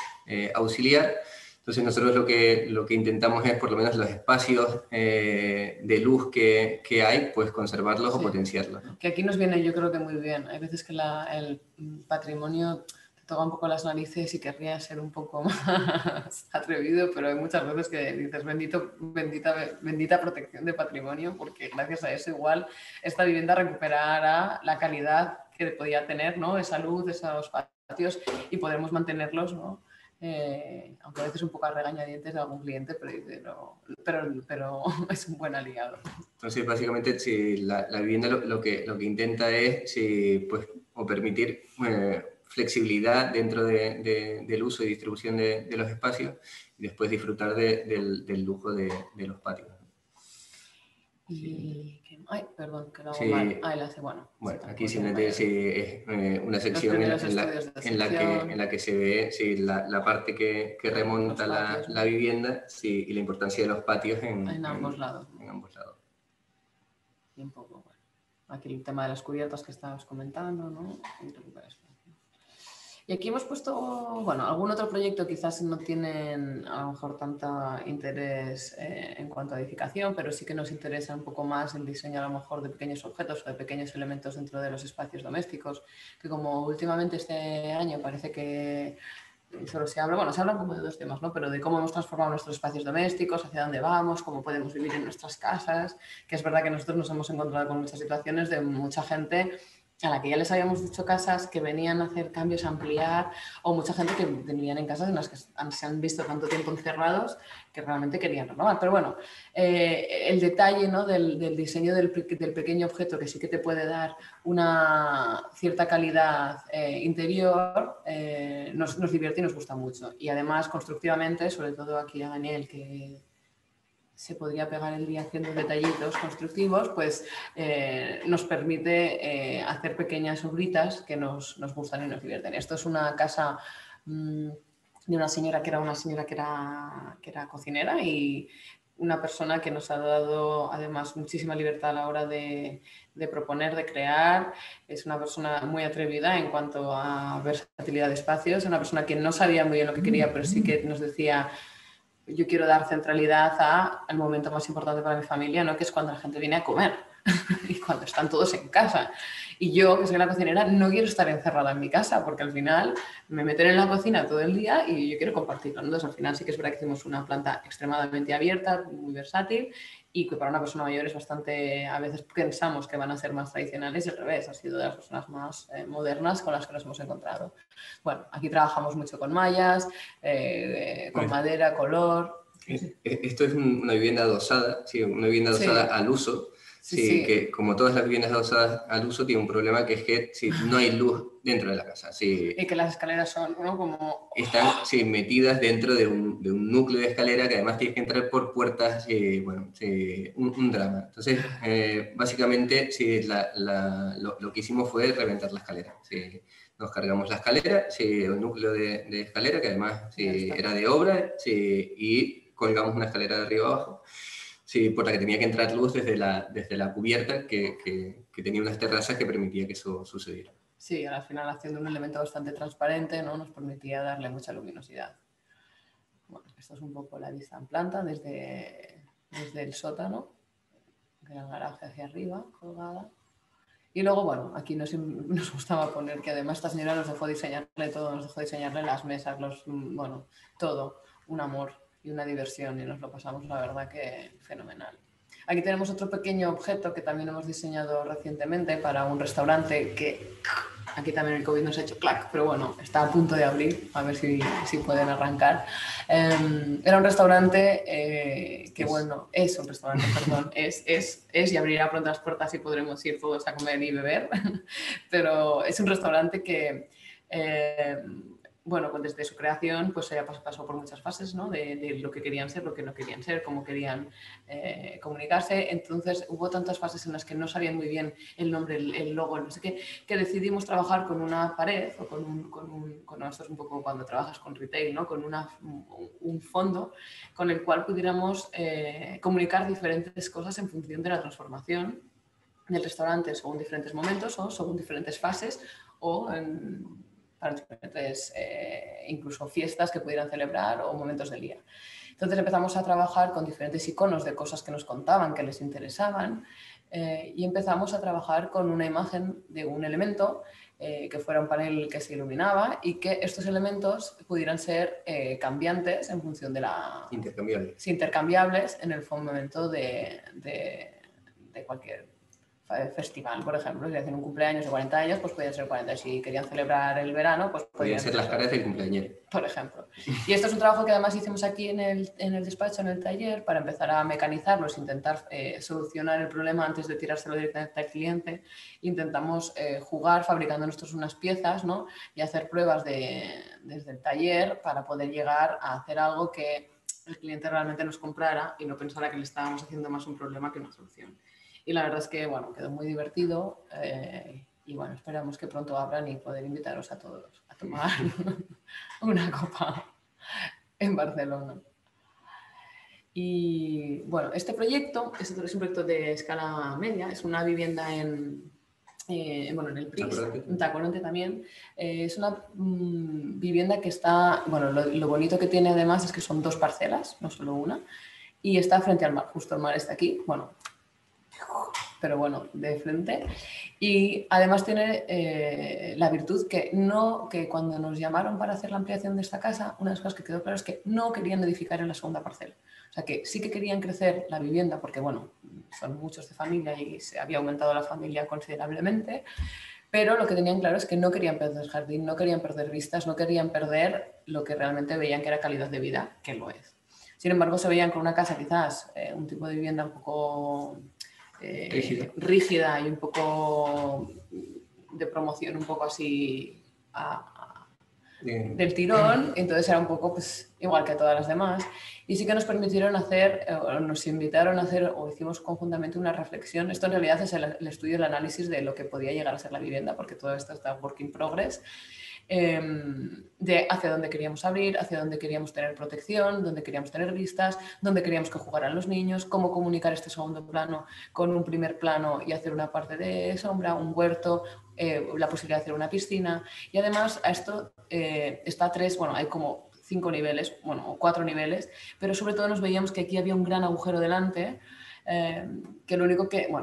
auxiliar. Entonces nosotros lo que intentamos es, por lo menos los espacios de luz que hay, pues conservarlos o potenciarlos, ¿no? Que aquí nos viene, yo creo que muy bien. Hay veces que el patrimonio te toca un poco las narices y querría ser un poco más atrevido, pero hay muchas veces que dices bendita protección de patrimonio, porque gracias a eso igual esta vivienda recuperará la calidad que podía tener, ¿no? Esa luz, esos patios, y podremos mantenerlos, ¿no? Aunque a veces un poco a regañadientes de algún cliente, pero es un buen aliado. Entonces, básicamente, si la vivienda lo que intenta es pues, o permitir flexibilidad dentro del uso y distribución de los espacios y después disfrutar del lujo de los patios. Y, ay, perdón, que lo hago sí. mal. Ah, él hace, bueno. Bueno, aquí simplemente es una sección en la que se ve la parte que remonta la vivienda y la importancia de los patios en ambos lados. En ambos lados. Y un poco, bueno, aquí el tema de las cubiertas que estabas comentando, ¿no? Y aquí hemos puesto, bueno, algún otro proyecto quizás no tienen a lo mejor tanto interés en cuanto a edificación, pero sí que nos interesa un poco más el diseño a lo mejor de pequeños objetos o de pequeños elementos dentro de los espacios domésticos, que como últimamente este año parece que solo se habla, bueno, se hablan como de 2 temas, ¿no? Pero de cómo hemos transformado nuestros espacios domésticos, hacia dónde vamos, cómo podemos vivir en nuestras casas, que es verdad que nosotros nos hemos encontrado con muchas situaciones de mucha gente a la que ya les habíamos dicho casas que venían a hacer cambios, a ampliar, o mucha gente que venían en casas en las que se han visto tanto tiempo encerrados que realmente querían renovar. Pero bueno, el detalle, ¿no? del diseño del pequeño objeto, que sí que te puede dar una cierta calidad interior, nos divierte y nos gusta mucho. Y además, constructivamente, sobre todo aquí a Daniel, que se podría pegar el día haciendo detallitos constructivos, pues nos permite hacer pequeñas obritas que nos gustan y nos divierten. Esto es una casa de una señora que era cocinera y una persona que nos ha dado además muchísima libertad a la hora de proponer, de crear. Es una persona muy atrevida en cuanto a versatilidad de espacios, una persona que no sabía muy bien lo que quería, pero sí que nos decía: yo quiero dar centralidad al momento más importante para mi familia, ¿no? Que es cuando la gente viene a comer y cuando están todos en casa. Y yo, que soy la cocinera, no quiero estar encerrada en mi casa porque al final me meten en la cocina todo el día y yo quiero compartirlo, ¿no? Entonces, al final sí que es verdad que hicimos una planta extremadamente abierta, muy versátil y que para una persona mayor es bastante, a veces pensamos que van a ser más tradicionales y al revés, ha sido de las personas más modernas con las que nos hemos encontrado. Bueno, aquí trabajamos mucho con mallas, con madera, color. Esto es una vivienda adosada, ¿sí? Una vivienda adosada al uso. Sí, que como todas las viviendas adosadas al uso tiene un problema que es que no hay luz dentro de la casa. Y que las escaleras son, ¿no? Como... Están metidas dentro de un núcleo de escalera que además tienes que entrar por puertas, bueno, un drama. Entonces, básicamente, lo que hicimos fue reventar la escalera. Nos cargamos la escalera, el núcleo de escalera, que además era de obra, y colgamos una escalera de arriba abajo. Por la que tenía que entrar luz desde la cubierta que tenía unas terrazas que permitía que eso sucediera. Sí, al final haciendo un elemento bastante transparente, ¿no? Nos permitía darle mucha luminosidad. Bueno, esto es un poco la vista en planta desde el sótano, del garaje hacia arriba, colgada. Y luego, bueno, aquí nos gustaba poner que además esta señora nos dejó diseñarle todo, nos dejó diseñarle las mesas, bueno, todo, un amor y una diversión y nos lo pasamos, la verdad, que fenomenal. Aquí tenemos otro pequeño objeto que también hemos diseñado recientemente para un restaurante que aquí también el COVID nos ha hecho clac, pero bueno, está a punto de abrir, a ver si pueden arrancar. Era un restaurante que, bueno, es un restaurante, perdón, es y abrirá pronto las puertas y podremos ir todos a comer y beber, pero es un restaurante que... bueno, pues desde su creación pues pasó por muchas fases, ¿no? De lo que querían ser, lo que no querían ser, cómo querían comunicarse. Entonces hubo tantas fases en las que no sabían muy bien el nombre, el logo, no sé qué, que decidimos trabajar con una pared o con esto es un poco cuando trabajas con retail, ¿no? Con un fondo con el cual pudiéramos comunicar diferentes cosas en función de la transformación del restaurante según diferentes momentos o según diferentes fases o para diferentes incluso fiestas que pudieran celebrar o momentos del día. Entonces empezamos a trabajar con diferentes iconos de cosas que nos contaban, que les interesaban, y empezamos a trabajar con una imagen de un elemento que fuera un panel que se iluminaba y que estos elementos pudieran ser cambiantes en función de la... Intercambiables en el momento de cualquier festival, por ejemplo. Si hacen un cumpleaños de 40 años, pues podían ser 40. Si querían celebrar el verano, pues podían ser las caras del cumpleañero. Por ejemplo. Y esto es un trabajo que además hicimos aquí en el despacho, en el taller, para empezar a mecanizarlos, intentar solucionar el problema antes de tirárselo directamente al cliente. Intentamos jugar fabricando nosotros unas piezas, ¿no? Y hacer pruebas desde el taller para poder llegar a hacer algo que el cliente realmente nos comprara y no pensara que le estábamos haciendo más un problema que una solución. Y la verdad es que, bueno, quedó muy divertido y, bueno, esperamos que pronto abran y poder invitaros a todos a tomar una copa en Barcelona. Y, bueno, este proyecto es un proyecto de escala media, es una vivienda en el PRIS, en Tacoronte también. Es una vivienda que está, bueno, lo bonito que tiene además es que son 2 parcelas, no solo una, y está frente al mar, justo el mar está aquí, bueno, pero bueno, de frente. Y además tiene la virtud que cuando nos llamaron para hacer la ampliación de esta casa, una de las cosas que quedó claro es que no querían edificar en la segunda parcela. O sea que sí que querían crecer la vivienda porque, bueno, son muchos de familia y se había aumentado la familia considerablemente, pero lo que tenían claro es que no querían perder el jardín, no querían perder vistas, no querían perder lo que realmente veían que era calidad de vida, que lo es. Sin embargo, se veían con una casa quizás, un tipo de vivienda un poco... rígida y un poco de promoción, un poco así del tirón, entonces era un poco pues, igual que todas las demás. Y sí que nos permitieron hacer, nos invitaron a hacer, o hicimos conjuntamente una reflexión. Esto en realidad es el estudio, el análisis de lo que podía llegar a ser la vivienda, porque todo esto está work in progress. De hacia dónde queríamos abrir, hacia dónde queríamos tener protección, dónde queríamos tener vistas, dónde queríamos que jugaran los niños, cómo comunicar este segundo plano con un primer plano y hacer una parte de sombra, un huerto, la posibilidad de hacer una piscina. Y además a esto está hay como 5 niveles, o 4 niveles, pero sobre todo nos veíamos que aquí había un gran agujero delante, que lo único que,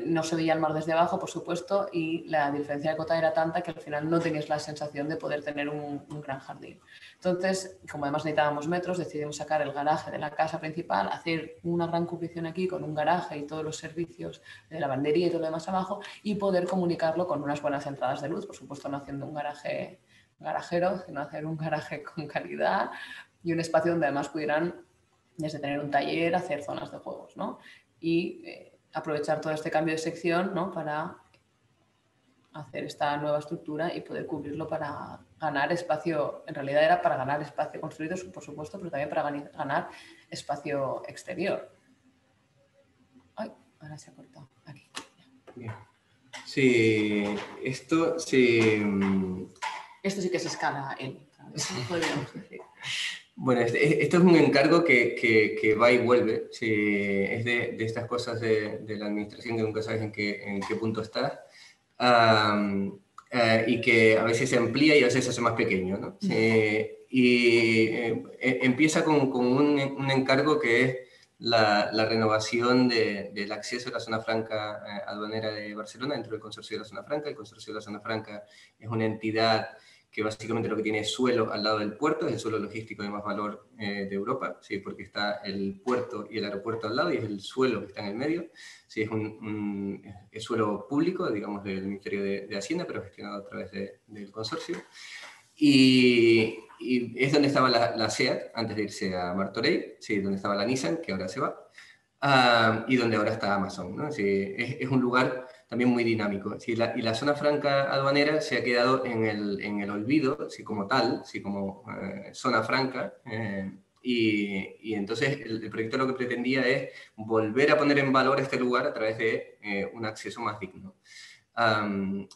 no se veía el mar desde abajo, por supuesto, y la diferencia de cota era tanta que al final no tenías la sensación de poder tener un gran jardín. Entonces, como además necesitábamos metros, decidimos sacar el garaje de la casa principal, hacer una gran cubrición aquí con un garaje y todos los servicios de lavandería y todo lo demás abajo, y poder comunicarlo con unas buenas entradas de luz, por supuesto no haciendo un garajero, sino hacer un garaje con calidad y un espacio donde además pudieran desde tener un taller, hacer zonas de juegos, ¿no? Y aprovechar todo este cambio de sección, ¿no? Para hacer esta nueva estructura y poder cubrirlo para ganar espacio. En realidad era para ganar espacio construido, por supuesto, pero también para ganar espacio exterior. Ay, ahora se ha cortado. Aquí. Bien. Sí, esto sí... Esto sí que es escala N, eso podríamos decir. Bueno, esto es un encargo que va y vuelve. Sí, es de estas cosas de la administración que nunca sabes en qué punto está. Y que a veces se amplía y a veces se hace más pequeño, ¿no? Empieza con un encargo que es la renovación del acceso a la zona franca aduanera de Barcelona dentro del consorcio de la zona franca. El consorcio de la zona franca es una entidad que básicamente lo que tiene es suelo al lado del puerto, es el suelo logístico de más valor de Europa, ¿sí? Porque está el puerto y el aeropuerto al lado y es el suelo que está en el medio. Sí, es suelo público, digamos, del Ministerio de Hacienda, pero gestionado a través del consorcio. Y es donde estaba la SEAT antes de irse a Martorell, sí, donde estaba la Nissan, que ahora se va, y donde ahora está Amazon, ¿no? Sí, es un lugar también muy dinámico. Sí, y la zona franca aduanera se ha quedado en el olvido, sí, como tal, sí, como zona franca, y entonces el proyecto lo que pretendía es volver a poner en valor este lugar a través de un acceso más digno.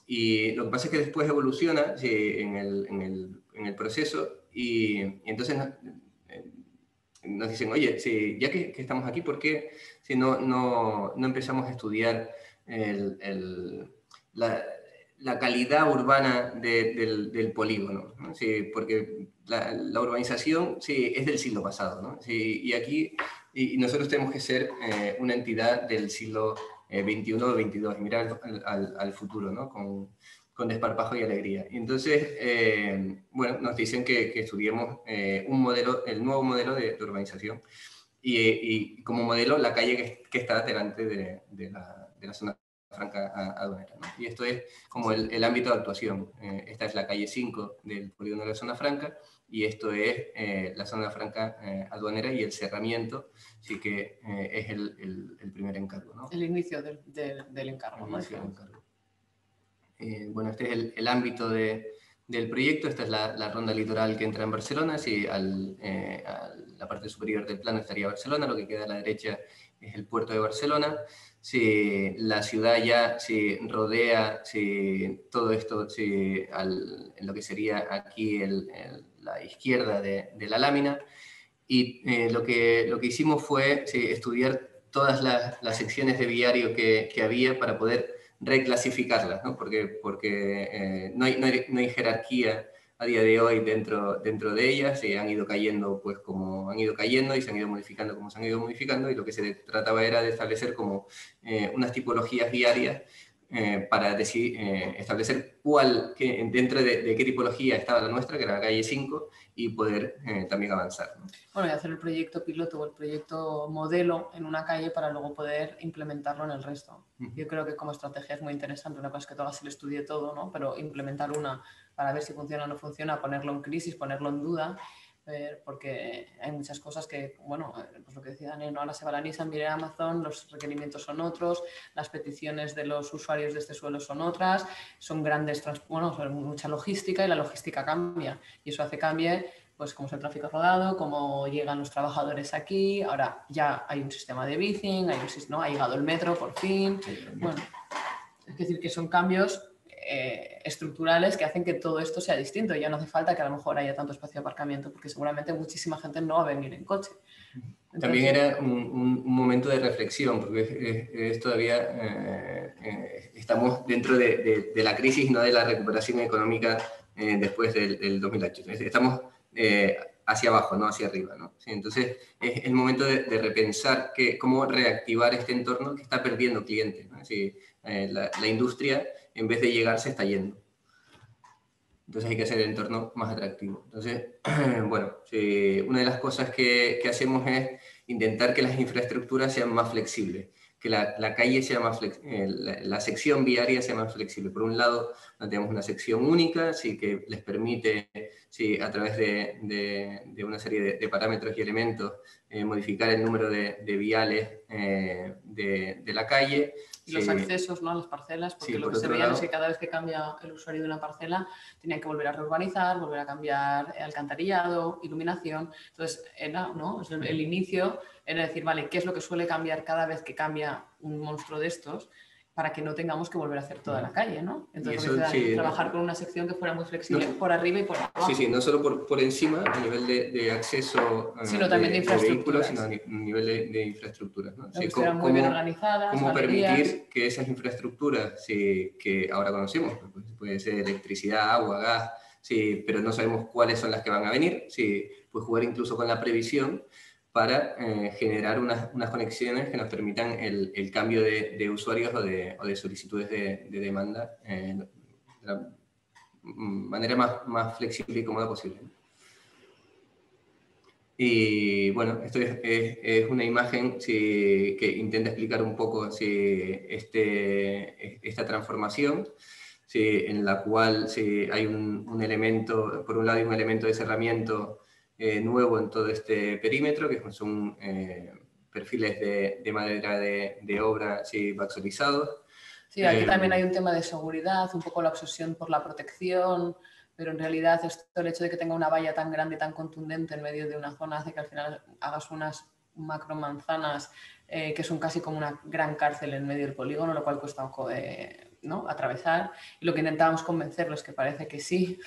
Y lo que pasa es que después evoluciona, sí, en el proceso y entonces nos dicen, oye, sí, ya que estamos aquí, ¿por qué si no empezamos a estudiar la calidad urbana del polígono, ¿no? Sí, porque la urbanización sí, es del siglo pasado, ¿no? Sí, y aquí nosotros tenemos que ser una entidad del siglo XXI o XXII, y mirar al futuro, ¿no? Con desparpajo y alegría. Y entonces, bueno, nos dicen que estudiemos el nuevo modelo de urbanización, y como modelo la calle que está delante de la zona franca aduanera, ¿no? Y esto es como el ámbito de actuación. Esta es la calle 5 del polígono de la zona franca, y esto es la zona franca aduanera y el cerramiento, sí que es el primer encargo, ¿no? El inicio del encargo. El inicio del encargo. Bueno, este es el ámbito del proyecto. Esta es la ronda litoral que entra en Barcelona. Sí, a la parte superior del plano estaría Barcelona, lo que queda a la derecha es el puerto de Barcelona. Sí, la ciudad ya se rodea todo esto en lo que sería aquí la izquierda de la lámina, y lo que hicimos fue estudiar todas las secciones de viario que había para poder reclasificarlas, ¿no? Porque no hay jerarquía a día de hoy dentro de ellas. Han ido cayendo pues como han ido cayendo, y se han ido modificando como se han ido modificando, y lo que se trataba era de establecer como unas tipologías viarias para establecer dentro de qué tipología estaba la nuestra, que era la calle 5, y poder también avanzar, ¿no? Bueno, y hacer el proyecto piloto o el proyecto modelo en una calle para luego poder implementarlo en el resto. Yo creo que como estrategia es muy interesante. Una cosa es que tú hagas el estudio todo, ¿no? Pero implementar una para ver si funciona o no funciona, ponerlo en crisis, ponerlo en duda, porque hay muchas cosas que, bueno, pues lo que decía Daniel, ¿no? Ahora se va la Nissan, viene Amazon, los requerimientos son otros, las peticiones de los usuarios de este suelo son otras, son grandes, bueno, son mucha logística, y la logística cambia, y eso hace cambie pues cómo es el tráfico rodado, cómo llegan los trabajadores aquí. Ahora ya hay un sistema de bicing, ¿no? Ha llegado el metro por fin. Bueno, es decir, que son cambios estructurales que hacen que todo esto sea distinto. Ya no hace falta que a lo mejor haya tanto espacio de aparcamiento, porque seguramente muchísima gente no va a venir en coche. Entonces, también era un momento de reflexión, porque es todavía estamos dentro de la crisis, no de la recuperación económica después del 2008. Estamos hacia abajo, no hacia arriba, ¿no? Sí, entonces es el momento de repensar cómo reactivar este entorno que está perdiendo clientes, ¿no? Sí, la industria, en vez de llegar, se está yendo. Entonces hay que hacer el entorno más atractivo. Entonces, bueno, una de las cosas que hacemos es intentar que las infraestructuras sean más flexibles, que la calle sea más flexible, la sección viaria sea más flexible. Por un lado, tenemos una sección única, que les permite, a través de una serie de parámetros y elementos, modificar el número de viales de la calle. Y los accesos, ¿no?, a las parcelas, porque lo que se veía es que cada vez que cambia el usuario de una parcela, tenía que volver a reurbanizar, volver a cambiar alcantarillado, iluminación. Entonces, ¿no? El inicio era decir, vale, ¿qué es lo que suele cambiar cada vez que cambia un monstruo de estos? Para que no tengamos que volver a hacer toda la calle, ¿no? Entonces, trabajar con una sección que fuera muy flexible, no, por arriba y por abajo. Sí, no solo por encima, a nivel de acceso, sino también de infraestructuras, sino a nivel de infraestructuras, ¿no? Que estuvieran muy bien organizadas, cómo permitir que esas infraestructuras, que ahora conocemos, pues puede ser electricidad, agua, gas, pero no sabemos cuáles son las que van a venir, pues jugar incluso con la previsión para generar unas conexiones que nos permitan el cambio de usuarios o de solicitudes de demanda de la manera más flexible y cómoda posible. Y bueno, esto es una imagen que intenta explicar un poco esta transformación, en la cual hay un elemento, por un lado hay un elemento de cerramiento nuevo en todo este perímetro, que son perfiles de madera de obra baxolizados. Sí, aquí también hay un tema de seguridad, un poco la obsesión por la protección, pero en realidad el hecho de que tenga una valla tan grande y tan contundente en medio de una zona hace que al final hagas unas macro manzanas que son casi como una gran cárcel en medio del polígono, lo cual cuesta ¿no?, atravesar. Y lo que intentábamos convencerlos, que parece que sí,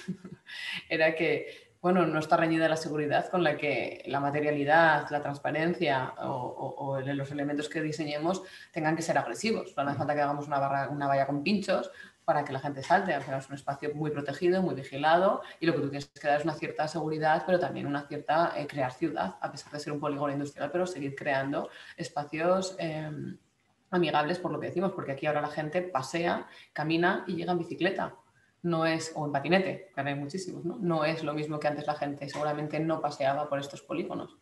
era que bueno, no está reñida la seguridad con la que la materialidad, la transparencia o los elementos que diseñemos tengan que ser agresivos. No hace falta que hagamos una valla con pinchos para que la gente salte. Al final es un espacio muy protegido, muy vigilado, y lo que tú tienes que dar es una cierta seguridad, pero también una cierta crear ciudad, a pesar de ser un polígono industrial, pero seguir creando espacios amigables, por lo que decimos, porque aquí ahora la gente pasea, camina y llega en bicicleta. No es, o en patinete, que ahora hay muchísimos, ¿no? No es lo mismo que antes la gente seguramente no paseaba por estos polígonos.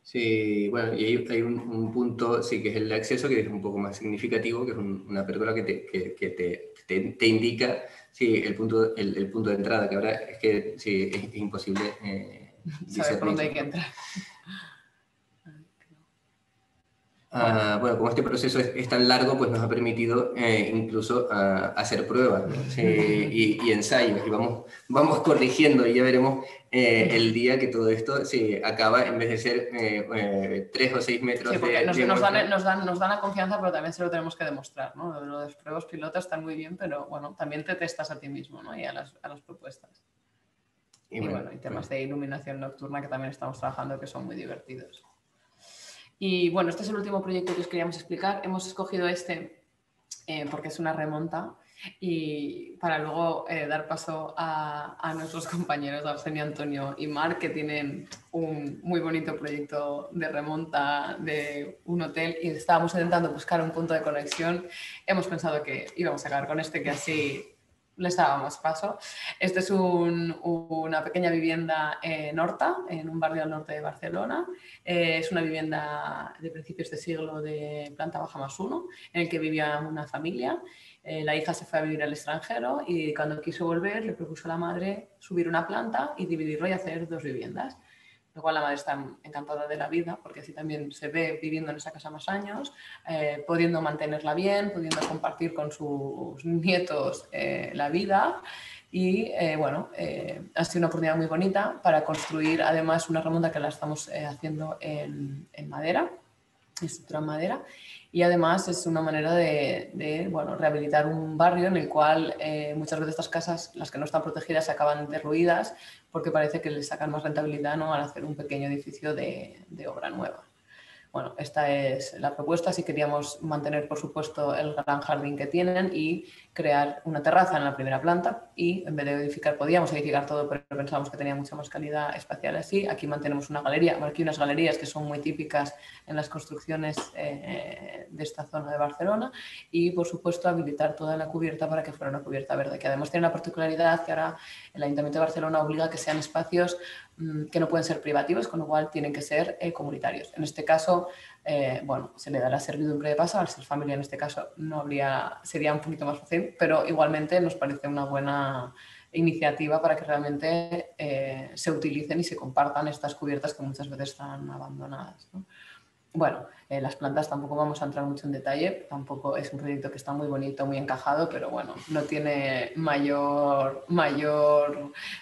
Sí, bueno, y hay un punto, sí, que es el de acceso, que es un poco más significativo, que es una pérgola que te indica, sí, el punto de entrada, que ahora es que sí, es imposible saber por dónde hay que entrar. Bueno, como este proceso es tan largo, pues nos ha permitido incluso hacer pruebas, ¿no? y ensayos, y vamos corrigiendo, y ya veremos el día que todo esto se acaba, en vez de ser 3 o 6 metros. Sí, porque nos dan la confianza, pero también se lo tenemos que demostrar, ¿no? Los pruebas pilotas están muy bien, pero bueno, también te testas a ti mismo, ¿no? Y a las propuestas. Y bueno, hay temas de iluminación nocturna que también estamos trabajando, que son muy divertidos. Y bueno, este es el último proyecto que os queríamos explicar. Hemos escogido este porque es una remonta, y para luego dar paso a nuestros compañeros, Arsenio, Antonio y Marc, que tienen un muy bonito proyecto de remonta de un hotel, y estábamos intentando buscar un punto de conexión. Hemos pensado que íbamos a acabar con este, que así les dábamos paso. Este es una pequeña vivienda en Horta, en un barrio al norte de Barcelona. Es una vivienda de principios de siglo de planta baja +1, en el que vivía una familia. La hija se fue a vivir al extranjero y cuando quiso volver le propuso a la madre subir una planta y dividirlo y hacer 2 viviendas. Lo cual la madre está encantada de la vida, porque así también se ve viviendo en esa casa más años, pudiendo mantenerla bien, pudiendo compartir con sus nietos la vida. Y bueno, ha sido una oportunidad muy bonita para construir además una remonta que la estamos haciendo en madera, estructura en madera. Y además es una manera de bueno, rehabilitar un barrio en el cual muchas veces estas casas, las que no están protegidas, se acaban derruidas porque parece que les sacan más rentabilidad, ¿no?, al hacer un pequeño edificio de obra nueva. Bueno, esta es la propuesta. Si queríamos mantener, por supuesto, el gran jardín que tienen y crear una terraza en la primera planta, y en vez de edificar, podíamos edificar todo, pero pensamos que tenía mucha más calidad espacial así. Aquí mantenemos una galería, aquí unas galerías que son muy típicas en las construcciones de esta zona de Barcelona, y, por supuesto, habilitar toda la cubierta para que fuera una cubierta verde, que además tiene la particularidad que ahora el Ayuntamiento de Barcelona obliga a que sean espacios que no pueden ser privativos, con lo cual tienen que ser comunitarios. En este caso, bueno, se le da la servidumbre de paso. Al ser familia, en este caso sería un poquito más fácil, pero igualmente nos parece una buena iniciativa para que realmente se utilicen y se compartan estas cubiertas que muchas veces están abandonadas, ¿no? Bueno, las plantas tampoco vamos a entrar mucho en detalle, tampoco es un proyecto que está muy bonito, muy encajado, pero bueno, no tiene mayor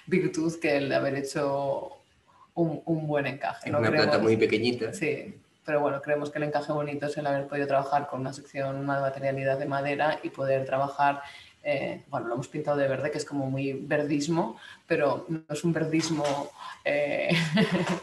virtud que el de haber hecho un buen encaje. Es una planta muy pequeñita. Sí, pero bueno, creemos que el encaje bonito es el haber podido trabajar con una sección, una materialidad de madera, y poder trabajar, bueno, lo hemos pintado de verde, que es como muy verdismo, pero no es un verdismo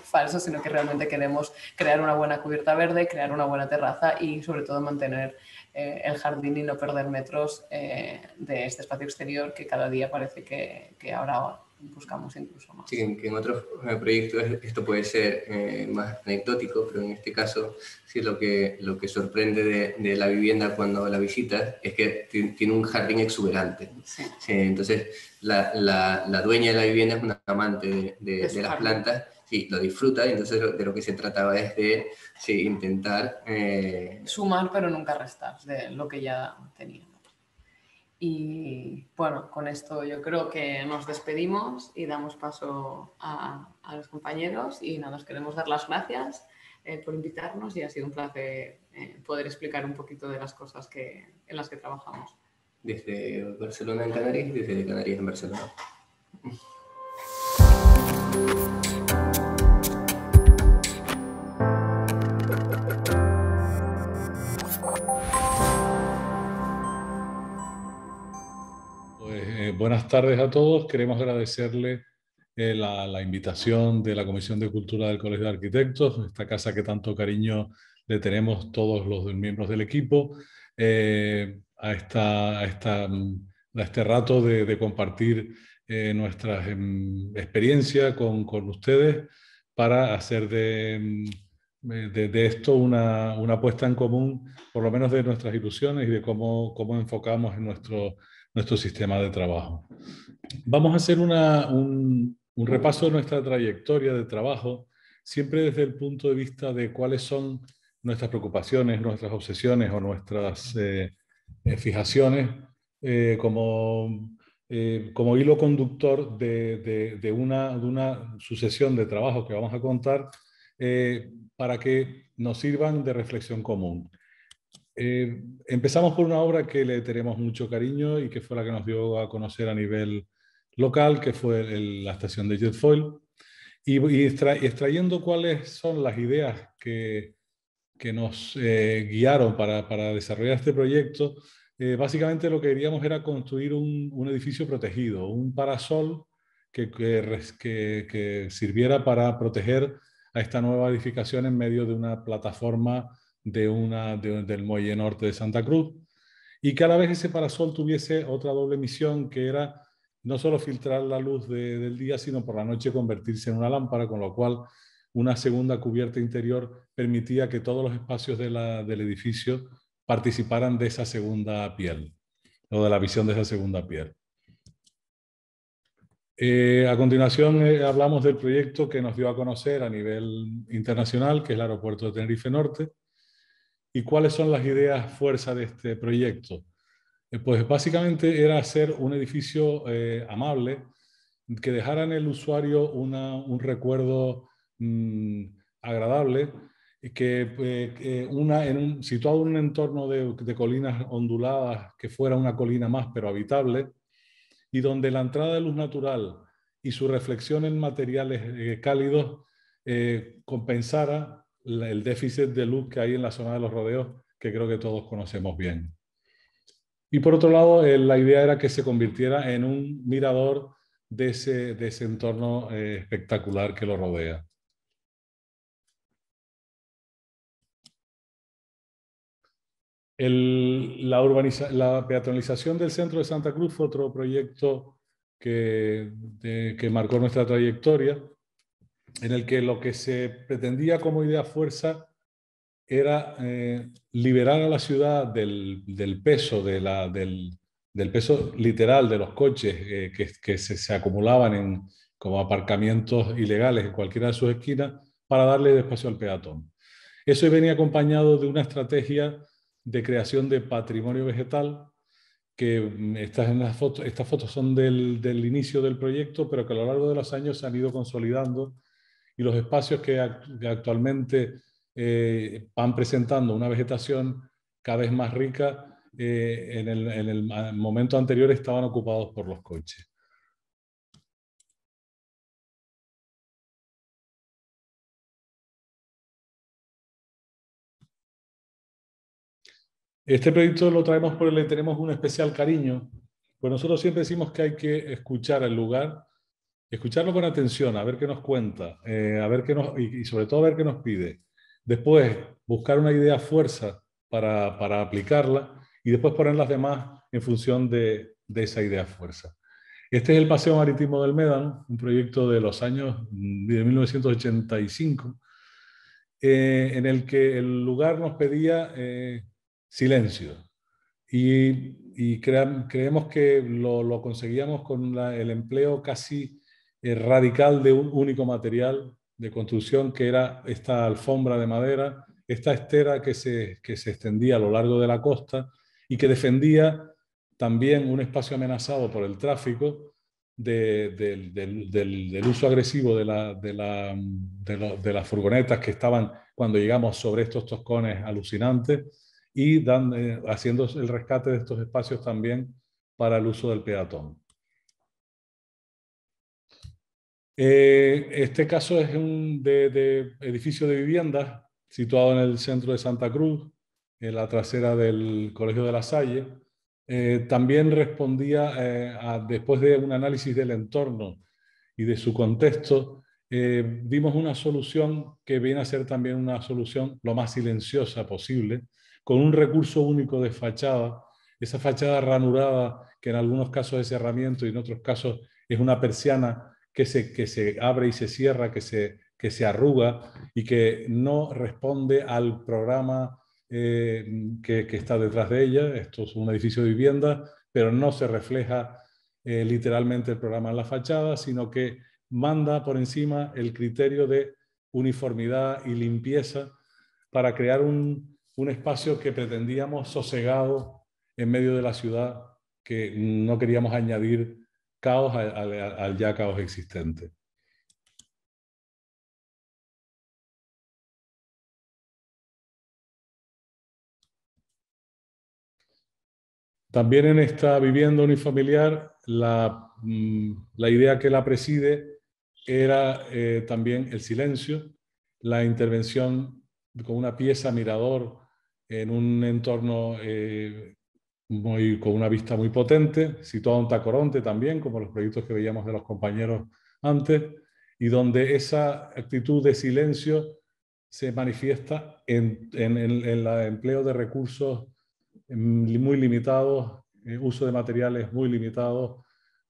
falso, sino que realmente queremos crear una buena cubierta verde, crear una buena terraza y sobre todo mantener el jardín y no perder metros de este espacio exterior, que cada día parece que ahora buscamos incluso más. Sí, que en otros proyectos esto puede ser más anecdótico, pero en este caso sí, lo que sorprende de la vivienda cuando la visitas es que tiene un jardín exuberante. Sí. Sí, entonces la dueña de la vivienda es una amante de las plantas, sí, lo disfruta, y entonces de lo que se trataba es de intentar sumar, pero nunca restar de lo que ya tenía. Y bueno, con esto yo creo que nos despedimos y damos paso a los compañeros, y nada, os queremos dar las gracias por invitarnos, y ha sido un placer poder explicar un poquito de las cosas en las que trabajamos. Desde Barcelona en Canarias y desde Canarias en Barcelona. Buenas tardes a todos. Queremos agradecerle la invitación de la Comisión de Cultura del Colegio de Arquitectos, esta casa que tanto cariño le tenemos todos los miembros del equipo, a este rato de compartir nuestras experiencias con ustedes para hacer de esto una puesta en común, por lo menos de nuestras ilusiones y de cómo enfocamos en nuestro sistema de trabajo. Vamos a hacer un repaso de nuestra trayectoria de trabajo, siempre desde el punto de vista de cuáles son nuestras preocupaciones, nuestras obsesiones o nuestras fijaciones como hilo conductor de una sucesión de trabajos que vamos a contar para que nos sirvan de reflexión común. Empezamos por una obra que le tenemos mucho cariño y que fue la que nos dio a conocer a nivel local, que fue la estación de Jetfoil, y extrayendo cuáles son las ideas que nos guiaron para desarrollar este proyecto. Básicamente lo que queríamos era construir un edificio protegido, un parasol que sirviera para proteger a esta nueva edificación en medio de una plataforma del Muelle Norte de Santa Cruz, y que a la vez ese parasol tuviese otra doble misión, que era no solo filtrar la luz del día, sino por la noche convertirse en una lámpara, con lo cual una segunda cubierta interior permitía que todos los espacios del edificio participaran de esa segunda piel, o de la visión de esa segunda piel. A continuación hablamos del proyecto que nos dio a conocer a nivel internacional, que es el aeropuerto de Tenerife Norte, y cuáles son las ideas fuerza de este proyecto. Pues básicamente era hacer un edificio amable, que dejara en el usuario un recuerdo agradable, situado en un entorno de colinas onduladas, que fuera una colina más pero habitable, y donde la entrada de luz natural y su reflexión en materiales cálidos compensara el déficit de luz que hay en la zona de los rodeos, que creo que todos conocemos bien. Y por otro lado, la idea era que se convirtiera en un mirador de ese entorno espectacular que lo rodea. La peatonalización del centro de Santa Cruz fue otro proyecto que marcó nuestra trayectoria, en el que lo que se pretendía como idea fuerza era liberar a la ciudad del peso, del peso literal de los coches que se acumulaban como aparcamientos ilegales en cualquiera de sus esquinas, para darle espacio al peatón. Eso venía acompañado de una estrategia de creación de patrimonio vegetal, que estas fotos son del inicio del proyecto, pero que a lo largo de los años se han ido consolidando, y los espacios que actualmente van presentando una vegetación cada vez más rica, en el momento anterior estaban ocupados por los coches. Este proyecto lo traemos porque le tenemos un especial cariño, pues nosotros siempre decimos que hay que escuchar el lugar, escucharlo con atención, a ver qué nos cuenta, y sobre todo a ver qué nos pide. Después, buscar una idea fuerza para aplicarla, y después poner las demás en función de esa idea fuerza. Este es el Paseo Marítimo del Médano, un proyecto de los años de 1985, en el que el lugar nos pedía silencio. Y creemos que lo conseguíamos con el empleo casi radical de un único material de construcción, que era esta alfombra de madera, esta estera que se extendía a lo largo de la costa y que defendía también un espacio amenazado por el tráfico del uso agresivo de las furgonetas que estaban, cuando llegamos, sobre estos toscones alucinantes, y haciendo el rescate de estos espacios también para el uso del peatón. Este caso es de edificio de viviendas situado en el centro de Santa Cruz, en la trasera del Colegio de La Salle. También respondía, después de un análisis del entorno y de su contexto, dimos una solución que viene a ser también una solución lo más silenciosa posible, con un recurso único de fachada, esa fachada ranurada que en algunos casos es cerramiento y en otros casos es una persiana que se abre y se cierra, que se arruga y que no responde al programa que está detrás de ella. Esto es un edificio de vivienda, pero no se refleja literalmente el programa en la fachada, sino que manda por encima el criterio de uniformidad y limpieza para crear un espacio que pretendíamos sosegado en medio de la ciudad, que no queríamos añadir caos al ya caos existente. También en esta vivienda unifamiliar, la idea que la preside era también el silencio, la intervención con una pieza mirador en un entorno con una vista muy potente, situado en Tacoronte también, como los proyectos que veíamos de los compañeros antes, y donde esa actitud de silencio se manifiesta en el empleo de recursos muy limitados, uso de materiales muy limitados,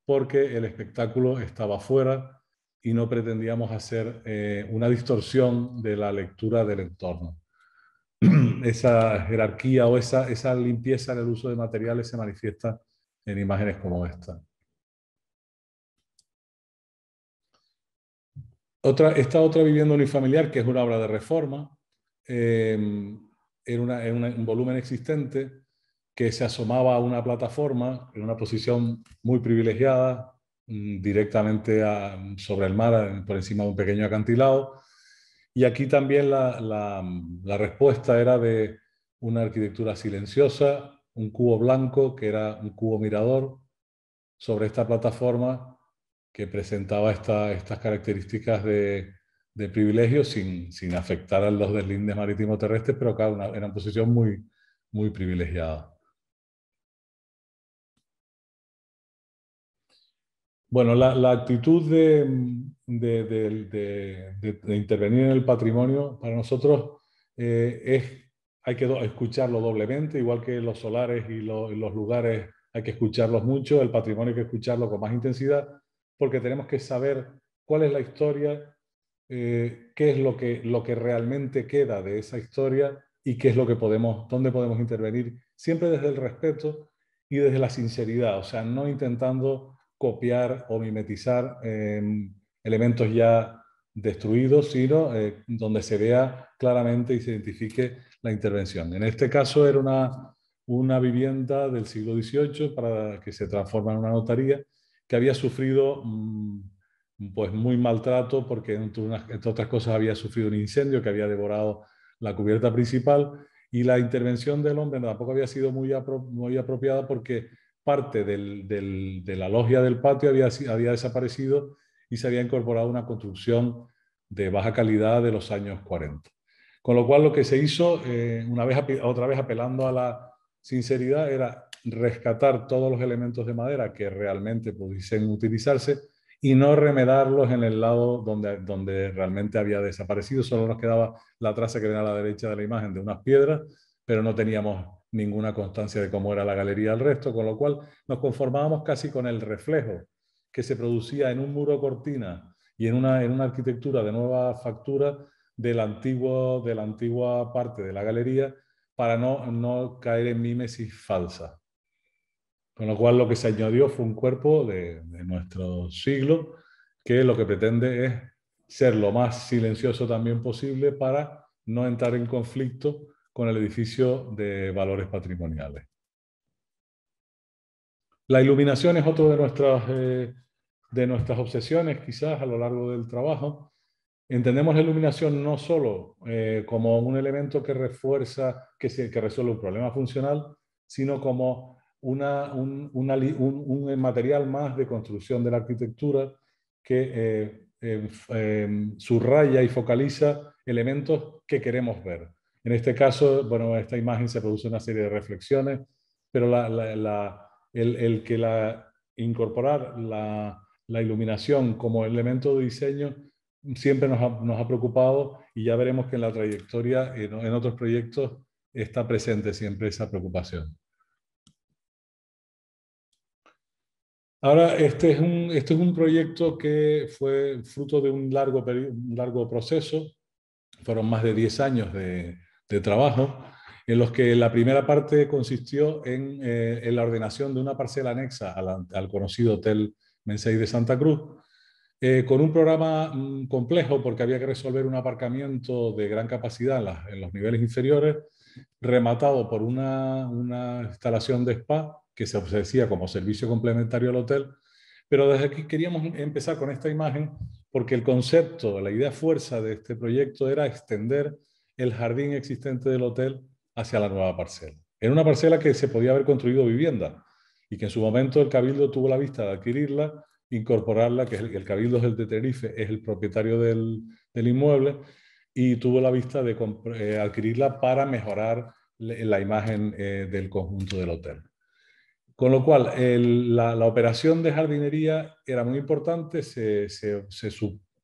porque el espectáculo estaba fuera y no pretendíamos hacer una distorsión de la lectura del entorno. Esa jerarquía o esa limpieza en el uso de materiales se manifiesta en imágenes como esta. Esta otra vivienda unifamiliar, que es una obra de reforma, en un volumen existente, que se asomaba a una plataforma en una posición muy privilegiada, directamente sobre el mar, por encima de un pequeño acantilado. Y aquí también la respuesta era de una arquitectura silenciosa, un cubo blanco, que era un cubo mirador, sobre esta plataforma que presentaba estas características de privilegio sin afectar a los deslindes marítimo terrestres, pero claro, era una posición muy privilegiada. Bueno, la actitud de intervenir en el patrimonio para nosotros hay que escucharlo doblemente, igual que los solares y los lugares hay que escucharlos mucho, el patrimonio hay que escucharlo con más intensidad, porque tenemos que saber cuál es la historia, qué es lo que realmente queda de esa historia y qué es lo que dónde podemos intervenir, siempre desde el respeto y desde la sinceridad, o sea, no intentando copiar o mimetizar elementos ya destruidos, sino donde se vea claramente y se identifique la intervención. En este caso era una vivienda del siglo XVIII que se transforma en una notaría, que había sufrido pues muy maltrato porque entre otras cosas había sufrido un incendio que había devorado la cubierta principal, y la intervención del hombre tampoco había sido muy apropiada porque parte de la logia del patio había desaparecido y se había incorporado una construcción de baja calidad de los años 40. Con lo cual lo que se hizo, otra vez apelando a la sinceridad, era rescatar todos los elementos de madera que realmente pudiesen utilizarse y no remedarlos en el lado donde realmente había desaparecido. Solo nos quedaba la traza que ven a la derecha de la imagen de unas piedras, pero no teníamos ninguna constancia de cómo era la galería al resto, con lo cual nos conformábamos casi con el reflejo que se producía en un muro cortina y en una arquitectura de nueva factura de la antigua parte de la galería, para no caer en mímesis falsa. Con lo cual lo que se añadió fue un cuerpo de nuestro siglo, que lo que pretende es ser lo más silencioso también posible para no entrar en conflicto con el edificio de valores patrimoniales. La iluminación es otro de nuestras obsesiones, quizás, a lo largo del trabajo. Entendemos la iluminación no solo como un elemento que refuerza, que resuelve un problema funcional, sino como un material más de construcción de la arquitectura que subraya y focaliza elementos que queremos ver. En este caso, bueno, esta imagen se produce una serie de reflexiones, pero incorporar la iluminación como elemento de diseño siempre nos ha preocupado, y ya veremos que en la trayectoria, en otros proyectos, está presente siempre esa preocupación. Ahora, este es un proyecto que fue fruto de un largo proceso. Fueron más de 10 años de trabajo, en los que la primera parte consistió en la ordenación de una parcela anexa al conocido Hotel Mensei de Santa Cruz, con un programa complejo, porque había que resolver un aparcamiento de gran capacidad en los niveles inferiores, rematado por una instalación de spa que se ofrecía como servicio complementario al hotel. Pero desde aquí queríamos empezar con esta imagen porque el concepto, la idea fuerza de este proyecto era extender el jardín existente del hotel hacia la nueva parcela. Era una parcela que se podía haber construido vivienda y que en su momento el Cabildo tuvo la vista de adquirirla, incorporarla, que el Cabildo es el de Tenerife, es el propietario del inmueble, y tuvo la vista de adquirirla para mejorar la imagen del conjunto del hotel. Con lo cual, la operación de jardinería era muy importante,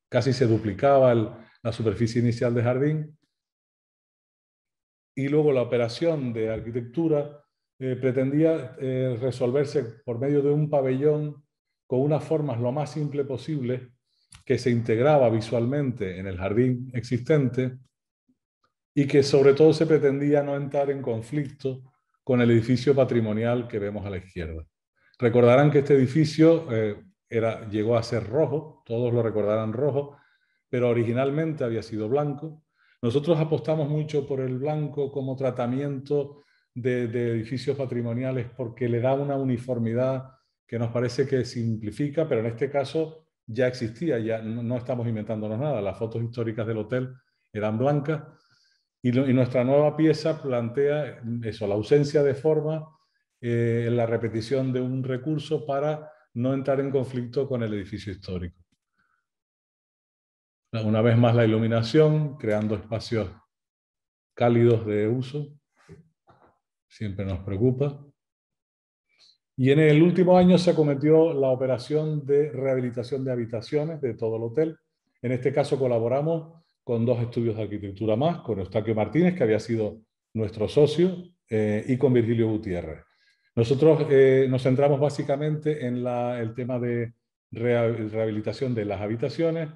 casi se duplicaba la superficie inicial de jardín, y luego la operación de arquitectura pretendía resolverse por medio de un pabellón con unas formas lo más simple posible, que se integraba visualmente en el jardín existente y que sobre todo se pretendía no entrar en conflicto con el edificio patrimonial que vemos a la izquierda. Recordarán que este edificio llegó a ser rojo, todos lo recordarán rojo, pero originalmente había sido blanco. Nosotros apostamos mucho por el blanco como tratamiento de edificios patrimoniales porque le da una uniformidad que nos parece que simplifica, pero en este caso ya existía, ya no estamos inventándonos nada. Las fotos históricas del hotel eran blancas y nuestra nueva pieza plantea eso, la ausencia de forma, la repetición de un recurso para no entrar en conflicto con el edificio histórico. Una vez más la iluminación, creando espacios cálidos de uso, siempre nos preocupa. Y en el último año se acometió la operación de rehabilitación de habitaciones de todo el hotel. En este caso colaboramos con 2 estudios de arquitectura más, con Eustaquio Martínez, que había sido nuestro socio, y con Virgilio Gutiérrez. Nosotros nos centramos básicamente en el tema de rehabilitación de las habitaciones,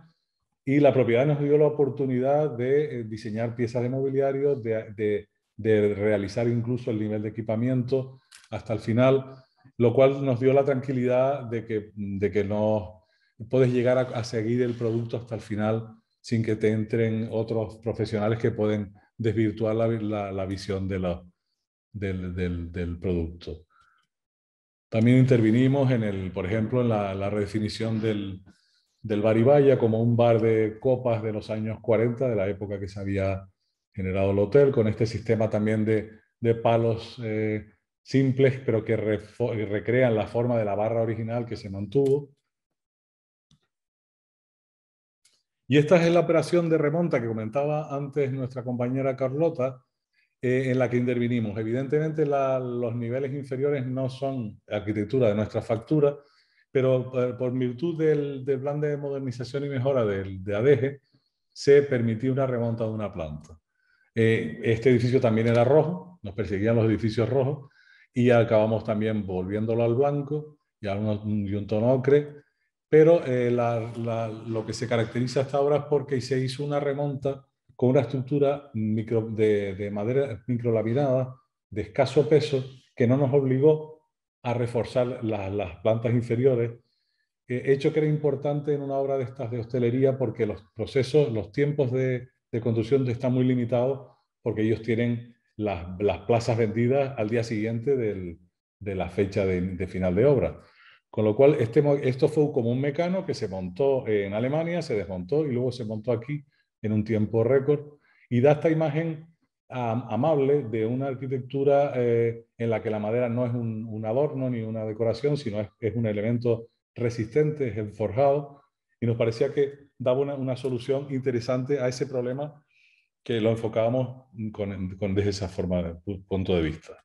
y la propiedad nos dio la oportunidad de diseñar piezas de mobiliario, de realizar incluso el nivel de equipamiento hasta el final, lo cual nos dio la tranquilidad de que no puedes llegar a seguir el producto hasta el final sin que te entren otros profesionales que pueden desvirtuar la visión del producto. También intervinimos por ejemplo, en la redefinición del Baribaya como un bar de copas de los años 40, de la época que se había generado el hotel, con este sistema también de palos simples, pero que recrean la forma de la barra original que se mantuvo. Y esta es la operación de remonta que comentaba antes nuestra compañera Carlota, en la que intervinimos. Evidentemente los niveles inferiores no son arquitectura de nuestra factura, pero por virtud del plan de modernización y mejora de ADEGE, se permitió una remonta de una planta. Este edificio también era rojo, nos perseguían los edificios rojos, y acabamos también volviéndolo al blanco y un tono ocre, pero lo que se caracteriza hasta ahora es porque se hizo una remonta con una estructura de madera microlaminada de escaso peso, que no nos obligó a reforzar las plantas inferiores, hecho que era importante en una obra de estas de hostelería porque los tiempos de construcción están muy limitados, porque ellos tienen las plazas vendidas al día siguiente de la fecha de final de obra. Con lo cual, esto fue como un mecano que se montó en Alemania, se desmontó y luego se montó aquí en un tiempo récord, y da esta imagen amable de una arquitectura en la que la madera no es un adorno ni una decoración, sino es un elemento resistente, es el forjado, y nos parecía que daba una solución interesante a ese problema que lo enfocábamos desde esa forma, punto de vista.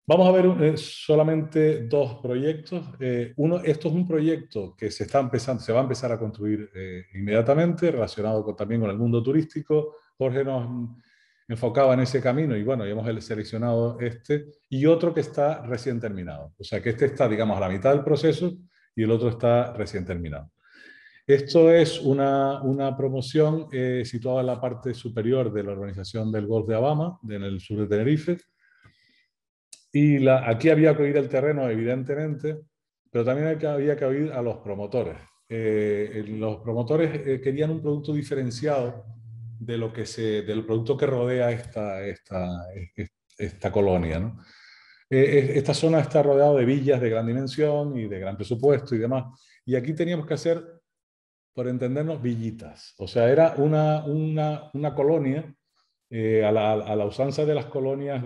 Vamos a ver solamente dos proyectos. Esto es un proyecto que se va a empezar a construir inmediatamente, relacionado también con el mundo turístico. Jorge nos enfocaba en ese camino y bueno, ya hemos seleccionado este y otro que está recién terminado. O sea que este está, digamos, a la mitad del proceso y el otro está recién terminado. Esto es una promoción situada en la parte superior de la urbanización del Golf de Abama, en el sur de Tenerife. Y aquí había que oír el terreno, evidentemente, pero también había que oír a los promotores. Los promotores querían un producto diferenciado del producto que rodea esta colonia, ¿no? Esta zona está rodeada de villas de gran dimensión y de gran presupuesto y demás. Y aquí teníamos que hacer, por entendernos, villitas. O sea, era una colonia a la usanza de las colonias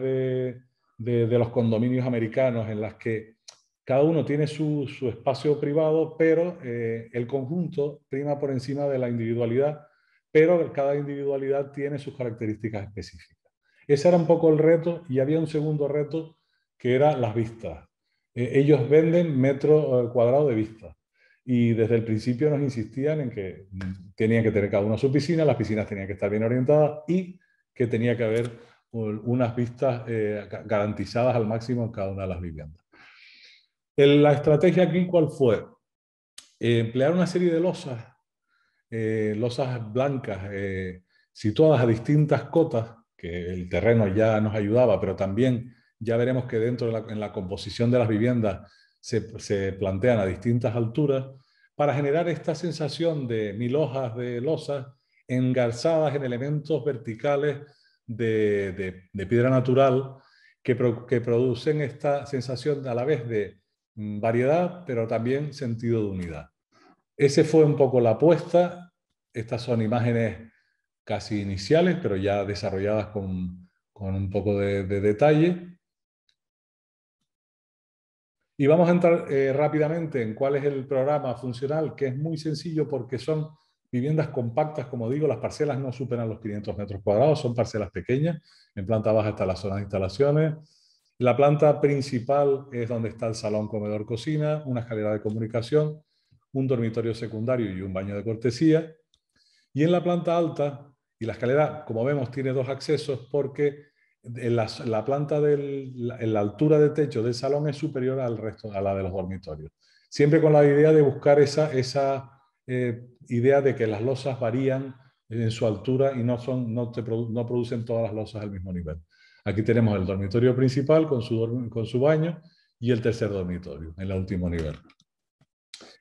de los condominios americanos, en las que cada uno tiene su espacio privado, pero el conjunto prima por encima de la individualidad, pero cada individualidad tiene sus características específicas. Ese era un poco el reto, y había un segundo reto que era las vistas. Ellos venden metro cuadrado de vistas. Y desde el principio nos insistían en que tenían que tener cada uno su piscina, las piscinas tenían que estar bien orientadas y que tenía que haber unas vistas garantizadas al máximo en cada una de las viviendas. La estrategia aquí, ¿cuál fue? Emplear una serie de losas blancas situadas a distintas cotas, que el terreno ya nos ayudaba, pero también ya veremos que dentro en la composición de las viviendas se plantean a distintas alturas, para generar esta sensación de 1000 hojas de losas engarzadas en elementos verticales de piedra natural que producen esta sensación a la vez de variedad, pero también sentido de unidad. Ese fue un poco la apuesta. Estas son imágenes casi iniciales, pero ya desarrolladas con un poco de detalle. Y vamos a entrar rápidamente en cuál es el programa funcional, que es muy sencillo porque son viviendas compactas, como digo, las parcelas no superan los 500 metros cuadrados, son parcelas pequeñas, en planta baja está la zona de instalaciones. La planta principal es donde está el salón, comedor, cocina, una escalera de comunicación, un dormitorio secundario y un baño de cortesía. Y en la planta alta, y la escalera, como vemos, tiene dos accesos porque en la planta en la altura de techo del salón es superior al resto, a la de los dormitorios. Siempre con la idea de buscar esa idea de que las losas varían en su altura y no producen todas las losas al mismo nivel. Aquí tenemos el dormitorio principal con su baño y el tercer dormitorio, en el último nivel.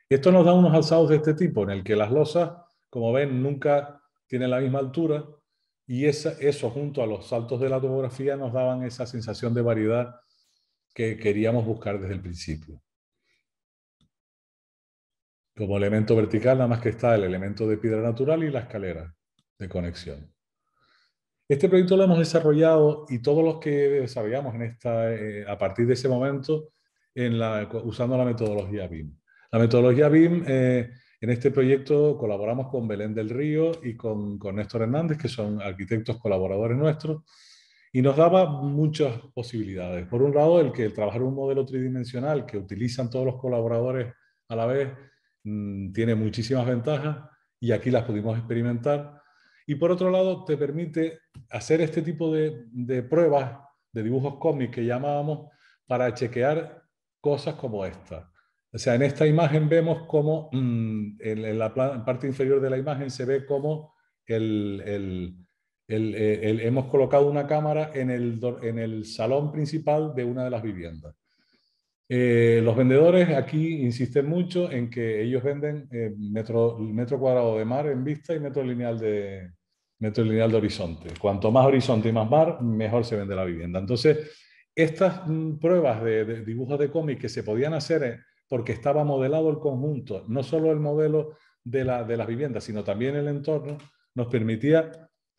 Esto nos da unos alzados de este tipo, en el que las losas, como ven, nunca tienen la misma altura, y eso junto a los saltos de la topografía nos daban esa sensación de variedad que queríamos buscar desde el principio. Como elemento vertical nada más que está el elemento de piedra natural y la escalera de conexión. Este proyecto lo hemos desarrollado, y todos los que desarrollamos a partir de ese momento usando la metodología BIM. La metodología BIM, en este proyecto colaboramos con Belén del Río y con Néstor Hernández, que son arquitectos colaboradores nuestros, y nos daba muchas posibilidades. Por un lado, el trabajar un modelo tridimensional que utilizan todos los colaboradores a la vez tiene muchísimas ventajas, y aquí las pudimos experimentar. Y por otro lado, te permite hacer este tipo de pruebas de dibujos cómics que llamábamos, para chequear cosas como esta. O sea, en esta imagen vemos cómo en la parte inferior de la imagen se ve cómo hemos colocado una cámara en el salón principal de una de las viviendas. Los vendedores aquí insisten mucho en que ellos venden metro cuadrado de mar en vista y metro lineal de horizonte. Cuanto más horizonte y más mar, mejor se vende la vivienda. Entonces, estas pruebas de dibujos de cómic que se podían hacer porque estaba modelado el conjunto, no solo el modelo de las viviendas, sino también el entorno, nos permitía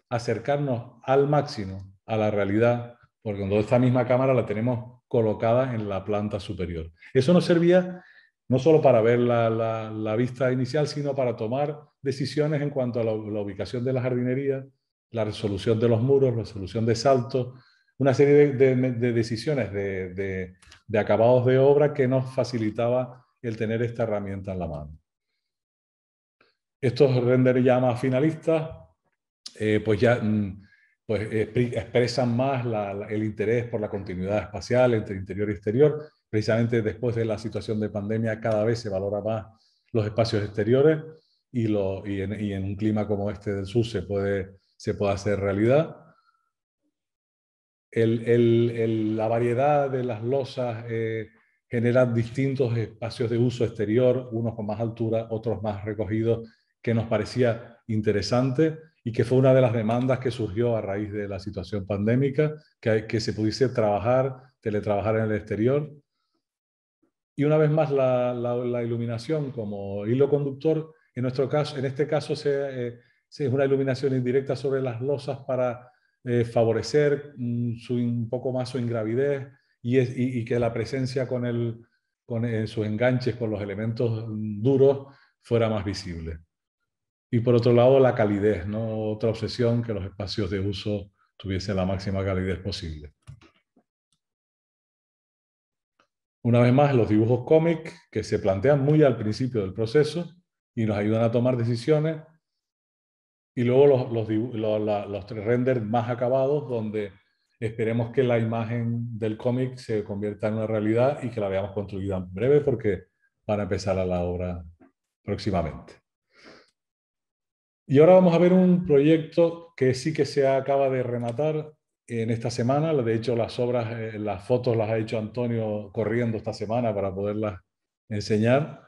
acercarnos al máximo a la realidad, porque con esta misma cámara la tenemos colocada en la planta superior. Eso nos servía no solo para ver la vista inicial, sino para tomar decisiones en cuanto a la ubicación de la jardinería, la resolución de los muros, la resolución de saltos, una serie de decisiones de acabados de obra que nos facilitaba el tener esta herramienta en la mano. Estos renders ya más finalistas, pues ya pues expresan más el interés por la continuidad espacial entre interior y exterior. Precisamente después de la situación de pandemia, cada vez se valora más los espacios exteriores y en un clima como este del sur se puede hacer realidad. La variedad de las losas genera distintos espacios de uso exterior, unos con más altura, otros más recogidos, que nos parecía interesante y que fue una de las demandas que surgió a raíz de la situación pandémica, que se pudiese teletrabajar en el exterior. Y una vez más la iluminación como hilo conductor, en este caso es una iluminación indirecta sobre las losas para favorecer un poco más su ingravidez y que la presencia con sus enganches con los elementos duros fuera más visible. Y por otro lado, la calidez, ¿no? Otra obsesión, que los espacios de uso tuviesen la máxima calidez posible. Una vez más, los dibujos cómic que se plantean muy al principio del proceso y nos ayudan a tomar decisiones. Y luego los renders más acabados, donde esperemos que la imagen del cómic se convierta en una realidad y que la veamos construida en breve, porque van a empezar a la obra próximamente. Y ahora vamos a ver un proyecto que sí que se acaba de rematar en esta semana. De hecho, las fotos las ha hecho Antonio corriendo esta semana para poderlas enseñar.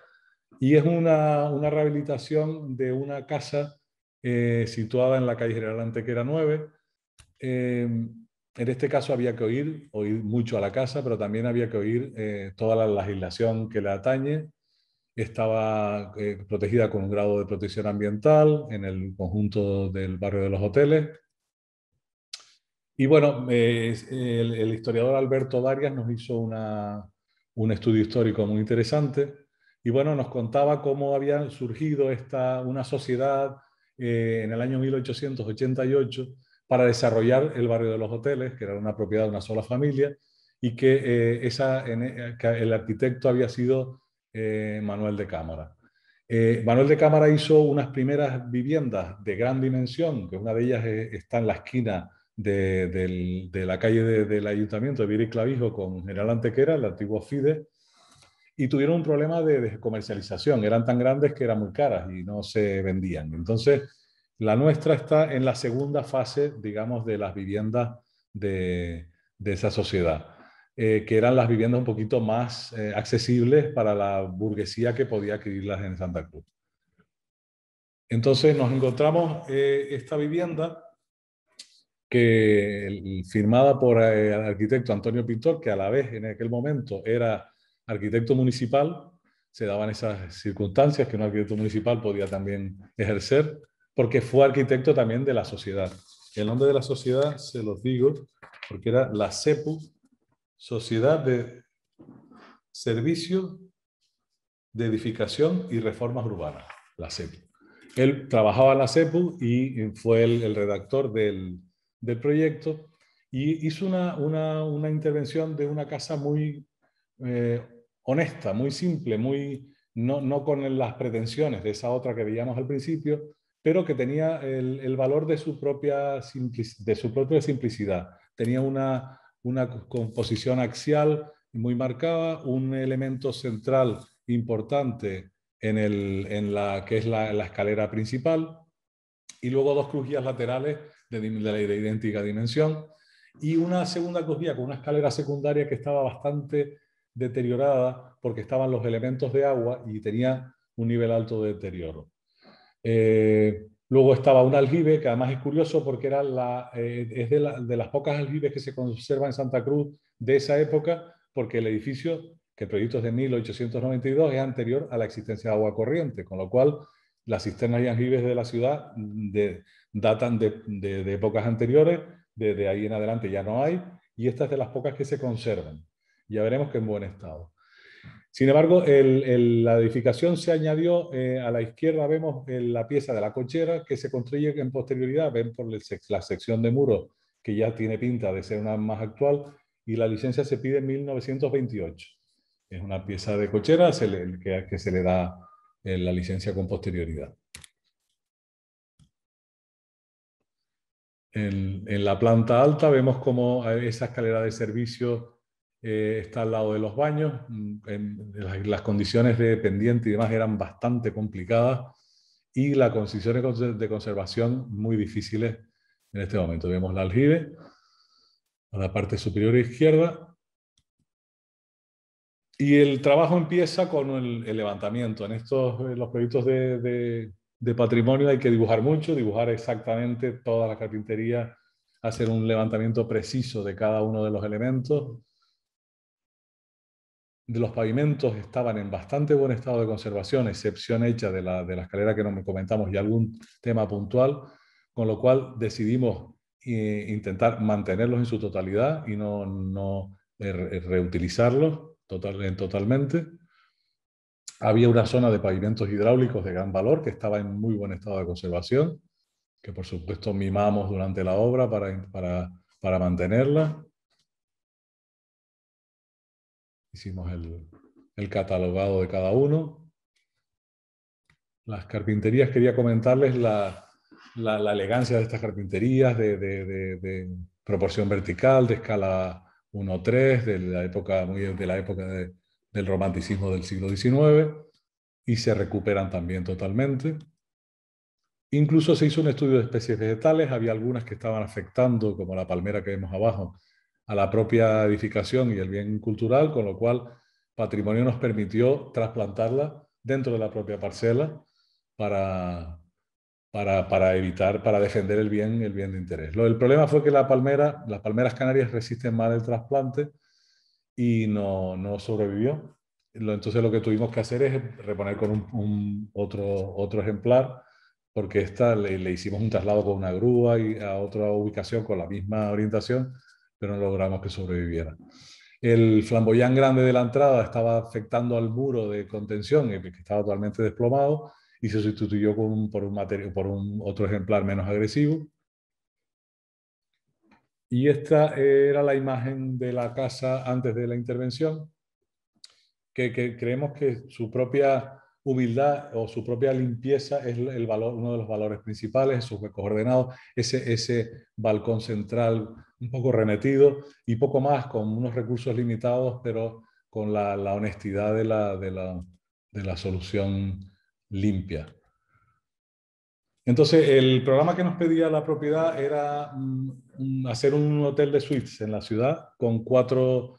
Y es una rehabilitación de una casa situada en la calle General Antequera 9. En este caso había que oír mucho a la casa, pero también había que oír toda la legislación que le atañe. Estaba protegida con un grado de protección ambiental en el conjunto del barrio de los Hoteles. Y bueno, el historiador Alberto Darias nos hizo un estudio histórico muy interesante y bueno, nos contaba cómo había surgido una sociedad en el año 1888 para desarrollar el barrio de los Hoteles, que era una propiedad de una sola familia, y que el arquitecto había sido Manuel de Cámara. Manuel de Cámara hizo unas primeras viviendas de gran dimensión, que una de ellas está en la esquina de la calle del Ayuntamiento de Viera y Clavijo con General Antequera, el antiguo FIDE, y tuvieron un problema de comercialización. Eran tan grandes que eran muy caras y no se vendían. Entonces, la nuestra está en la segunda fase, digamos, de las viviendas de esa sociedad. Que eran las viviendas un poquito más accesibles para la burguesía que podía adquirirlas en Santa Cruz. Entonces nos encontramos esta vivienda firmada por el arquitecto Antonio Pintor, que a la vez en aquel momento era arquitecto municipal. Se daban esas circunstancias que un arquitecto municipal podía también ejercer, porque fue arquitecto también de la sociedad. El nombre de la sociedad se los digo, porque era la SEPU, Sociedad de Servicios de Edificación y Reformas Urbanas, la SEPU. Él trabajaba en la SEPU y fue el redactor del proyecto y hizo una intervención de una casa muy honesta, muy simple, no con las pretensiones de esa otra que veíamos al principio, pero que tenía el valor de su propia simplicidad. Tenía una composición axial muy marcada, un elemento central importante en la que es la escalera principal, y luego dos crujías laterales de idéntica dimensión, y una segunda crujía con una escalera secundaria que estaba bastante deteriorada porque estaban los elementos de agua y tenía un nivel alto de deterioro. Luego estaba un aljibe, que además es curioso porque es de las pocas aljibes que se conservan en Santa Cruz de esa época, porque el edificio, que el proyecto es de 1892, es anterior a la existencia de agua corriente, con lo cual las cisternas y aljibes de la ciudad datan de épocas anteriores. Desde ahí en adelante ya no hay, y esta es de las pocas que se conservan. Ya veremos que en buen estado. Sin embargo, la edificación se añadió, a la izquierda vemos la pieza de la cochera que se construye en posterioridad, ven por la sección de muros que ya tiene pinta de ser una más actual, y la licencia se pide en 1928. Es una pieza de cochera que se le da la licencia con posterioridad. En la planta alta vemos cómo esa escalera de servicio está al lado de los baños. Las condiciones de pendiente y demás eran bastante complicadas y las condiciones de conservación muy difíciles en este momento. Vemos el aljibe a la parte superior izquierda. Y el trabajo empieza con el levantamiento. En los proyectos de patrimonio hay que dibujar mucho, dibujar exactamente toda la carpintería, hacer un levantamiento preciso de cada uno de los elementos. Los pavimentos estaban en bastante buen estado de conservación, excepción hecha de la escalera que nos comentamos y algún tema puntual, con lo cual decidimos intentar mantenerlos en su totalidad y no reutilizarlos totalmente. Había una zona de pavimentos hidráulicos de gran valor que estaba en muy buen estado de conservación, que por supuesto mimamos durante la obra para mantenerla. Hicimos el catalogado de cada uno. Las carpinterías, quería comentarles la elegancia de estas carpinterías de proporción vertical, de escala 1:3, de la época del romanticismo del siglo XIX, y se recuperan también totalmente. Incluso se hizo un estudio de especies vegetales, había algunas que estaban afectando, como la palmera que vemos abajo, a la propia edificación y el bien cultural, con lo cual Patrimonio nos permitió trasplantarla dentro de la propia parcela para defender el bien de interés. El problema fue que las palmeras canarias resisten mal el trasplante y no sobrevivió. Entonces lo que tuvimos que hacer es reponer con otro ejemplar, porque esta le hicimos un traslado con una grúa y a otra ubicación con la misma orientación, pero no logramos que sobreviviera. El flamboyán grande de la entrada estaba afectando al muro de contención, que estaba totalmente desplomado, y se sustituyó por otro ejemplar menos agresivo. Y esta era la imagen de la casa antes de la intervención, que creemos que su propia humildad o su propia limpieza es uno de los valores principales, sus huecos ordenados, ese balcón central un poco remetido y poco más, con unos recursos limitados, pero con la honestidad de la solución limpia. Entonces, el programa que nos pedía la propiedad era hacer un hotel de suites en la ciudad con cuatro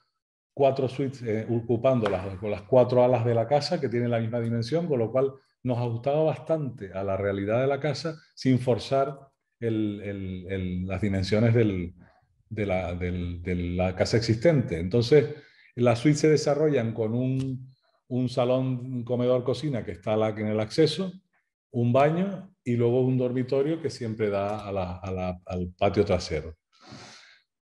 suites ocupándolas con las 4 alas de la casa, que tienen la misma dimensión, con lo cual nos ajustaba bastante a la realidad de la casa sin forzar las dimensiones de la casa existente. Entonces, las suites se desarrollan con un salón, un comedor, cocina que está en el acceso, un baño y luego un dormitorio que siempre da al patio trasero.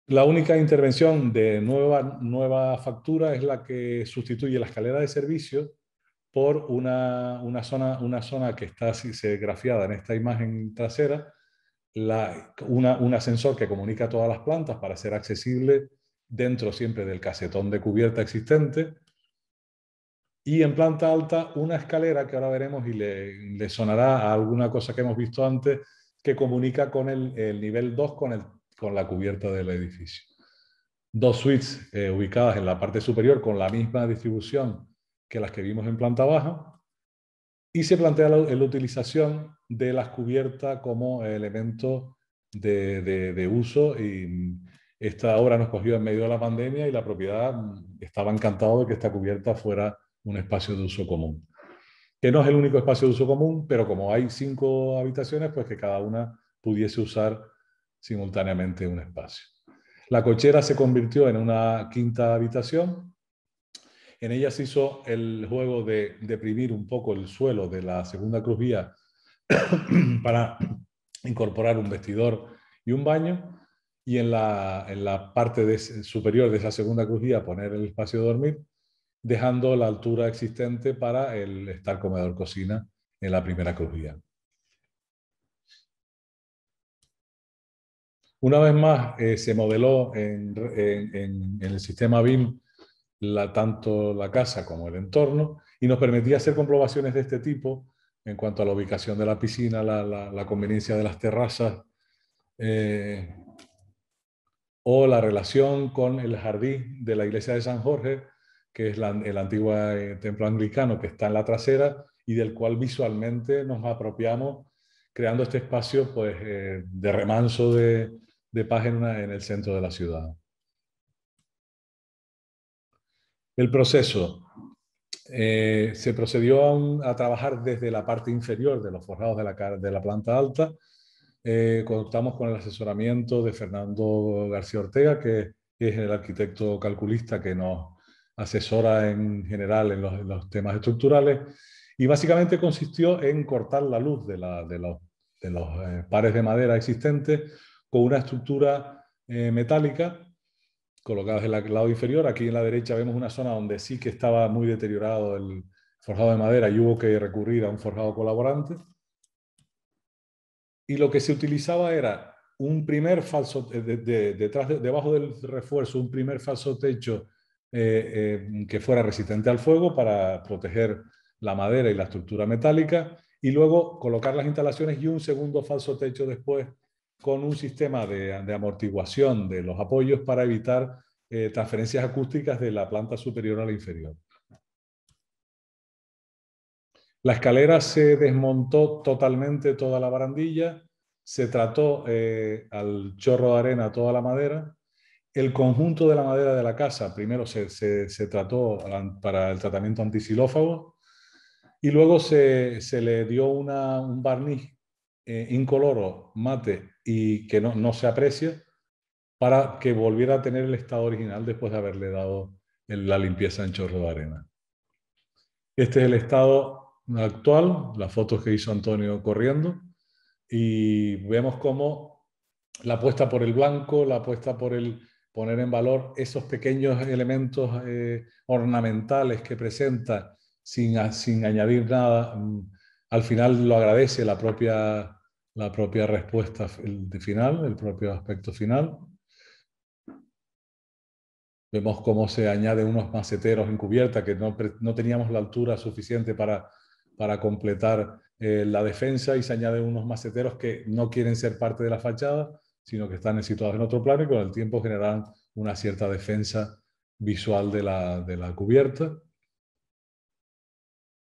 La única intervención de nueva factura es la que sustituye la escalera de servicio por una zona que está serigrafiada en esta imagen trasera, un ascensor que comunica todas las plantas para ser accesible dentro siempre del casetón de cubierta existente, y en planta alta una escalera que ahora veremos y le sonará a alguna cosa que hemos visto antes, que comunica con el nivel 2 con la cubierta del edificio. 2 suites ubicadas en la parte superior con la misma distribución que las que vimos en planta baja, y se plantea la utilización de las cubiertas como elemento de uso, y esta obra nos cogió en medio de la pandemia y la propiedad estaba encantado de que esta cubierta fuera un espacio de uso común. Que no es el único espacio de uso común, pero como hay 5 habitaciones, pues que cada una pudiese usar simultáneamente un espacio. La cochera se convirtió en una 5ª habitación. En ella se hizo el juego de deprimir un poco el suelo de la segunda crujía para incorporar un vestidor y un baño, y en la parte superior de esa segunda crujía poner el espacio de dormir, dejando la altura existente para el estar comedor-cocina en la primera crujía. Una vez más, se modeló en el sistema BIM tanto la casa como el entorno, y nos permitía hacer comprobaciones de este tipo en cuanto a la ubicación de la piscina, la conveniencia de las terrazas, o la relación con el jardín de la iglesia de San Jorge, que es el antiguo templo anglicano que está en la trasera y del cual visualmente nos apropiamos, creando este espacio pues, de remanso de paz en el centro de la ciudad. El proceso. Se procedió a trabajar desde la parte inferior de los forjados de la planta alta. Contamos con el asesoramiento de Fernando García Ortega, que es el arquitecto calculista que nos asesora en general en los temas estructurales, y básicamente consistió en cortar la luz de los pares de madera existentes con una estructura metálica colocadas en el lado inferior. Aquí en la derecha vemos una zona donde sí que estaba muy deteriorado el forjado de madera y hubo que recurrir a un forjado colaborante. Y lo que se utilizaba era un primer falso, debajo del refuerzo, un primer falso techo que fuera resistente al fuego para proteger la madera y la estructura metálica, y luego colocar las instalaciones y un segundo falso techo después con un sistema de amortiguación de los apoyos para evitar transferencias acústicas de la planta superior a la inferior. La escalera se desmontó totalmente toda la barandilla, se trató al chorro de arena toda la madera. El conjunto de la madera de la casa primero se trató para el tratamiento antisilófago, y luego se le dio un barniz incoloro, mate, y que no se aprecia, para que volviera a tener el estado original después de haberle dado la limpieza en chorro de arena. Este es el estado actual, las fotos que hizo Antonio corriendo, y vemos cómo la apuesta por el blanco, la apuesta por el poner en valor esos pequeños elementos ornamentales que presenta sin añadir nada, al final lo agradece la propia respuesta final, el propio aspecto final. Vemos cómo se añaden unos maceteros en cubierta que no teníamos la altura suficiente para completar la defensa, y se añaden unos maceteros que no quieren ser parte de la fachada, sino que están situados en otro plano y con el tiempo generan una cierta defensa visual de la cubierta.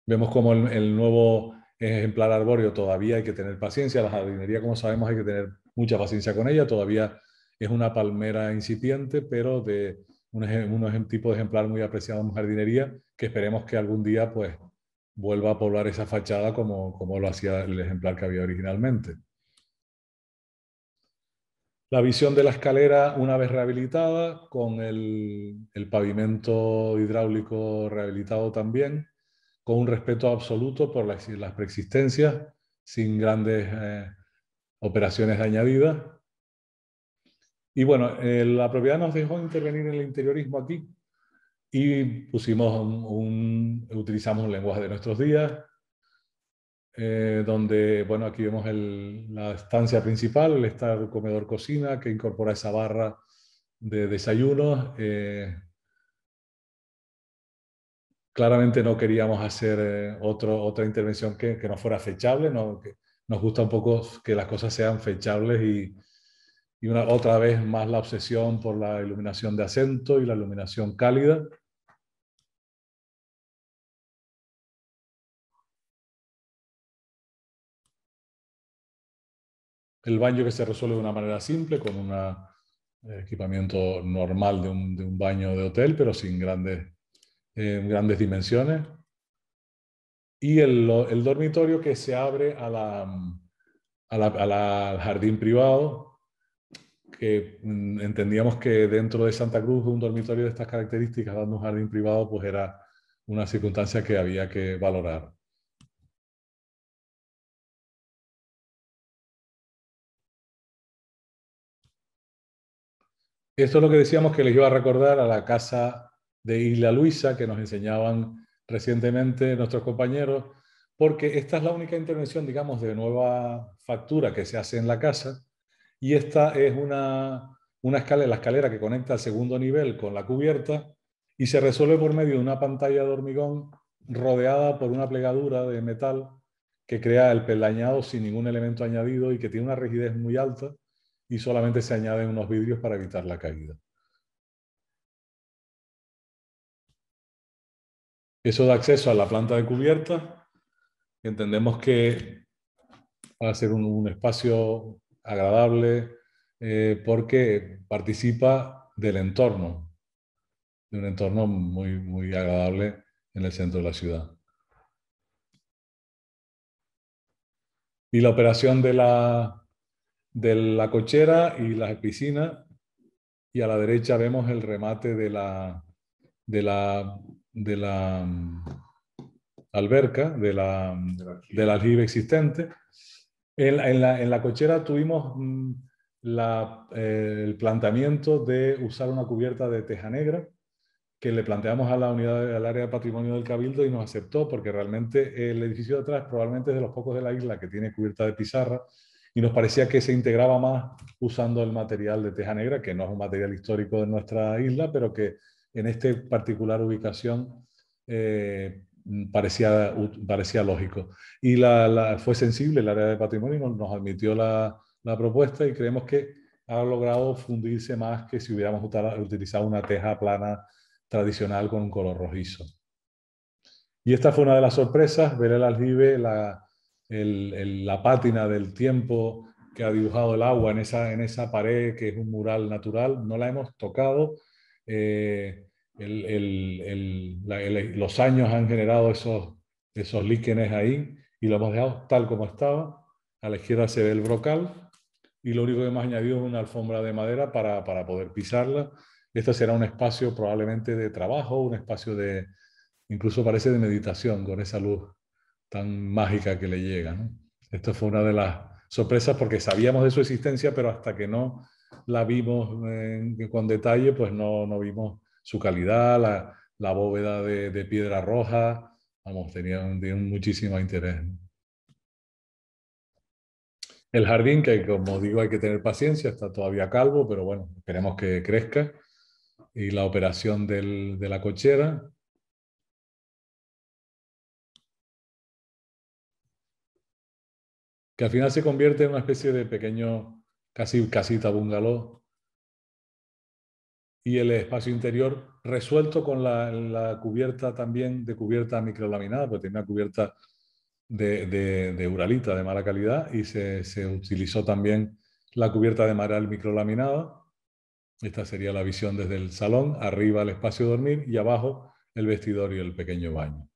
Vemos cómo el nuevo ejemplar arbóreo todavía hay que tener paciencia. La jardinería, como sabemos, hay que tener mucha paciencia con ella. Todavía es una palmera incipiente, pero de un tipo de ejemplar muy apreciado en jardinería, que esperemos que algún día pues, vuelva a poblar esa fachada como lo hacía el ejemplar que había originalmente. La visión de la escalera una vez rehabilitada, con el pavimento hidráulico rehabilitado también, con un respeto absoluto por las preexistencias, sin grandes operaciones añadidas. Y bueno, la propiedad nos dejó intervenir en el interiorismo aquí, y utilizamos un lenguaje de nuestros días, donde, bueno, aquí vemos la estancia principal, el comedor-cocina, que incorpora esa barra de desayunos. Claramente no queríamos hacer otra intervención que no fuera fechable, que nos gusta un poco que las cosas sean fechables, y otra vez más la obsesión por la iluminación de acento y la iluminación cálida. El baño, que se resuelve de una manera simple, con un equipamiento normal de un baño de hotel, pero sin grandes dimensiones. Y el dormitorio, que se abre al jardín privado, que entendíamos que dentro de Santa Cruz un dormitorio de estas características, dando un jardín privado, pues era una circunstancia que había que valorar. Esto es lo que decíamos que les iba a recordar a la casa de Isla Luisa, que nos enseñaban recientemente nuestros compañeros, porque esta es la única intervención, digamos, de nueva factura que se hace en la casa, y esta es una escalera, la escalera que conecta el segundo nivel con la cubierta y se resuelve por medio de una pantalla de hormigón rodeada por una plegadura de metal que crea el peldañado sin ningún elemento añadido y que tiene una rigidez muy alta y solamente se añaden unos vidrios para evitar la caída. Eso da acceso a la planta de cubierta. Entendemos que va a ser un espacio agradable porque participa del entorno, de un entorno muy, muy agradable en el centro de la ciudad. Y la operación de la cochera y las piscinas, y a la derecha vemos el remate de la alberca, del aljibe existente. En la cochera tuvimos el planteamiento de usar una cubierta de teja negra, que le planteamos a la unidad, al área de patrimonio del Cabildo, y nos aceptó, porque realmente el edificio de atrás probablemente es de los pocos de la isla que tiene cubierta de pizarra, y nos parecía que se integraba más usando el material de teja negra, que no es un material histórico de nuestra isla, pero que en esta particular ubicación parecía lógico. Y fue sensible el área de patrimonio y nos admitió la propuesta, y creemos que ha logrado fundirse más que si hubiéramos utilizado una teja plana tradicional con un color rojizo. Y esta fue una de las sorpresas, ver el aljibe, la pátina del tiempo que ha dibujado el agua en esa pared, que es un mural natural. No la hemos tocado. Los años han generado esos líquenes ahí, y lo hemos dejado tal como estaba. A la izquierda se ve el brocal, y lo único que hemos añadido es una alfombra de madera para poder pisarla. Este será un espacio probablemente de trabajo, un espacio incluso parece de meditación, con esa luz tan mágica que le llega, ¿no? Esto fue una de las sorpresas, porque sabíamos de su existencia, pero hasta que no la vimos con detalle, pues no vimos su calidad, la bóveda de piedra roja, vamos, tenían muchísimo interés, ¿no? El jardín, que como digo hay que tener paciencia, está todavía calvo, pero bueno, esperemos que crezca. Y la operación de la cochera. Que al final se convierte en una especie de pequeño, casi casita bungalow. Y el espacio interior resuelto con la cubierta también, de cubierta microlaminada, porque tiene una cubierta de uralita de mala calidad, y se utilizó también la cubierta de maral microlaminada. Esta sería la visión desde el salón, arriba el espacio de dormir y abajo el vestidor y el pequeño baño.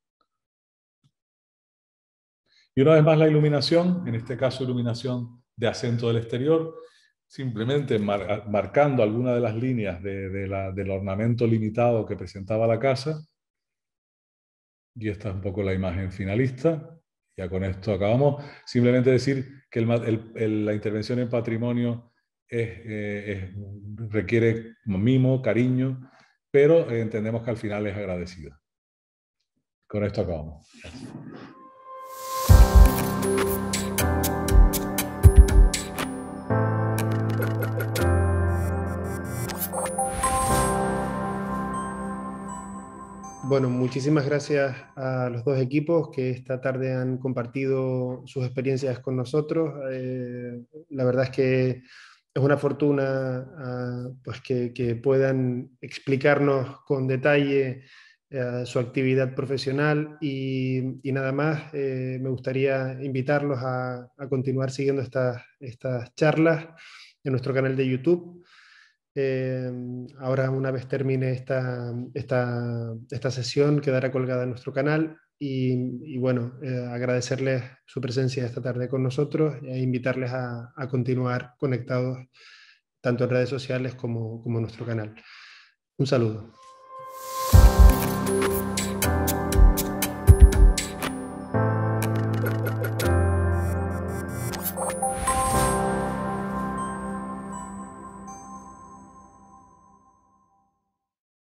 Y una vez más la iluminación, en este caso iluminación de acento del exterior, simplemente marcando alguna de las líneas del ornamento limitado que presentaba la casa. Y esta es un poco la imagen finalista. Ya con esto acabamos. Simplemente decir que la intervención en patrimonio requiere mimo, cariño, pero entendemos que al final es agradecida. Con esto acabamos. Bueno, muchísimas gracias a los dos equipos que esta tarde han compartido sus experiencias con nosotros. La verdad es que es una fortuna pues que puedan explicarnos con detalle su actividad profesional, y nada más, me gustaría invitarlos a continuar siguiendo estas charlas en nuestro canal de YouTube. Ahora, una vez termine esta sesión, quedará colgada en nuestro canal, y bueno, agradecerles su presencia esta tarde con nosotros e invitarles a continuar conectados tanto en redes sociales como en nuestro canal. Un saludo.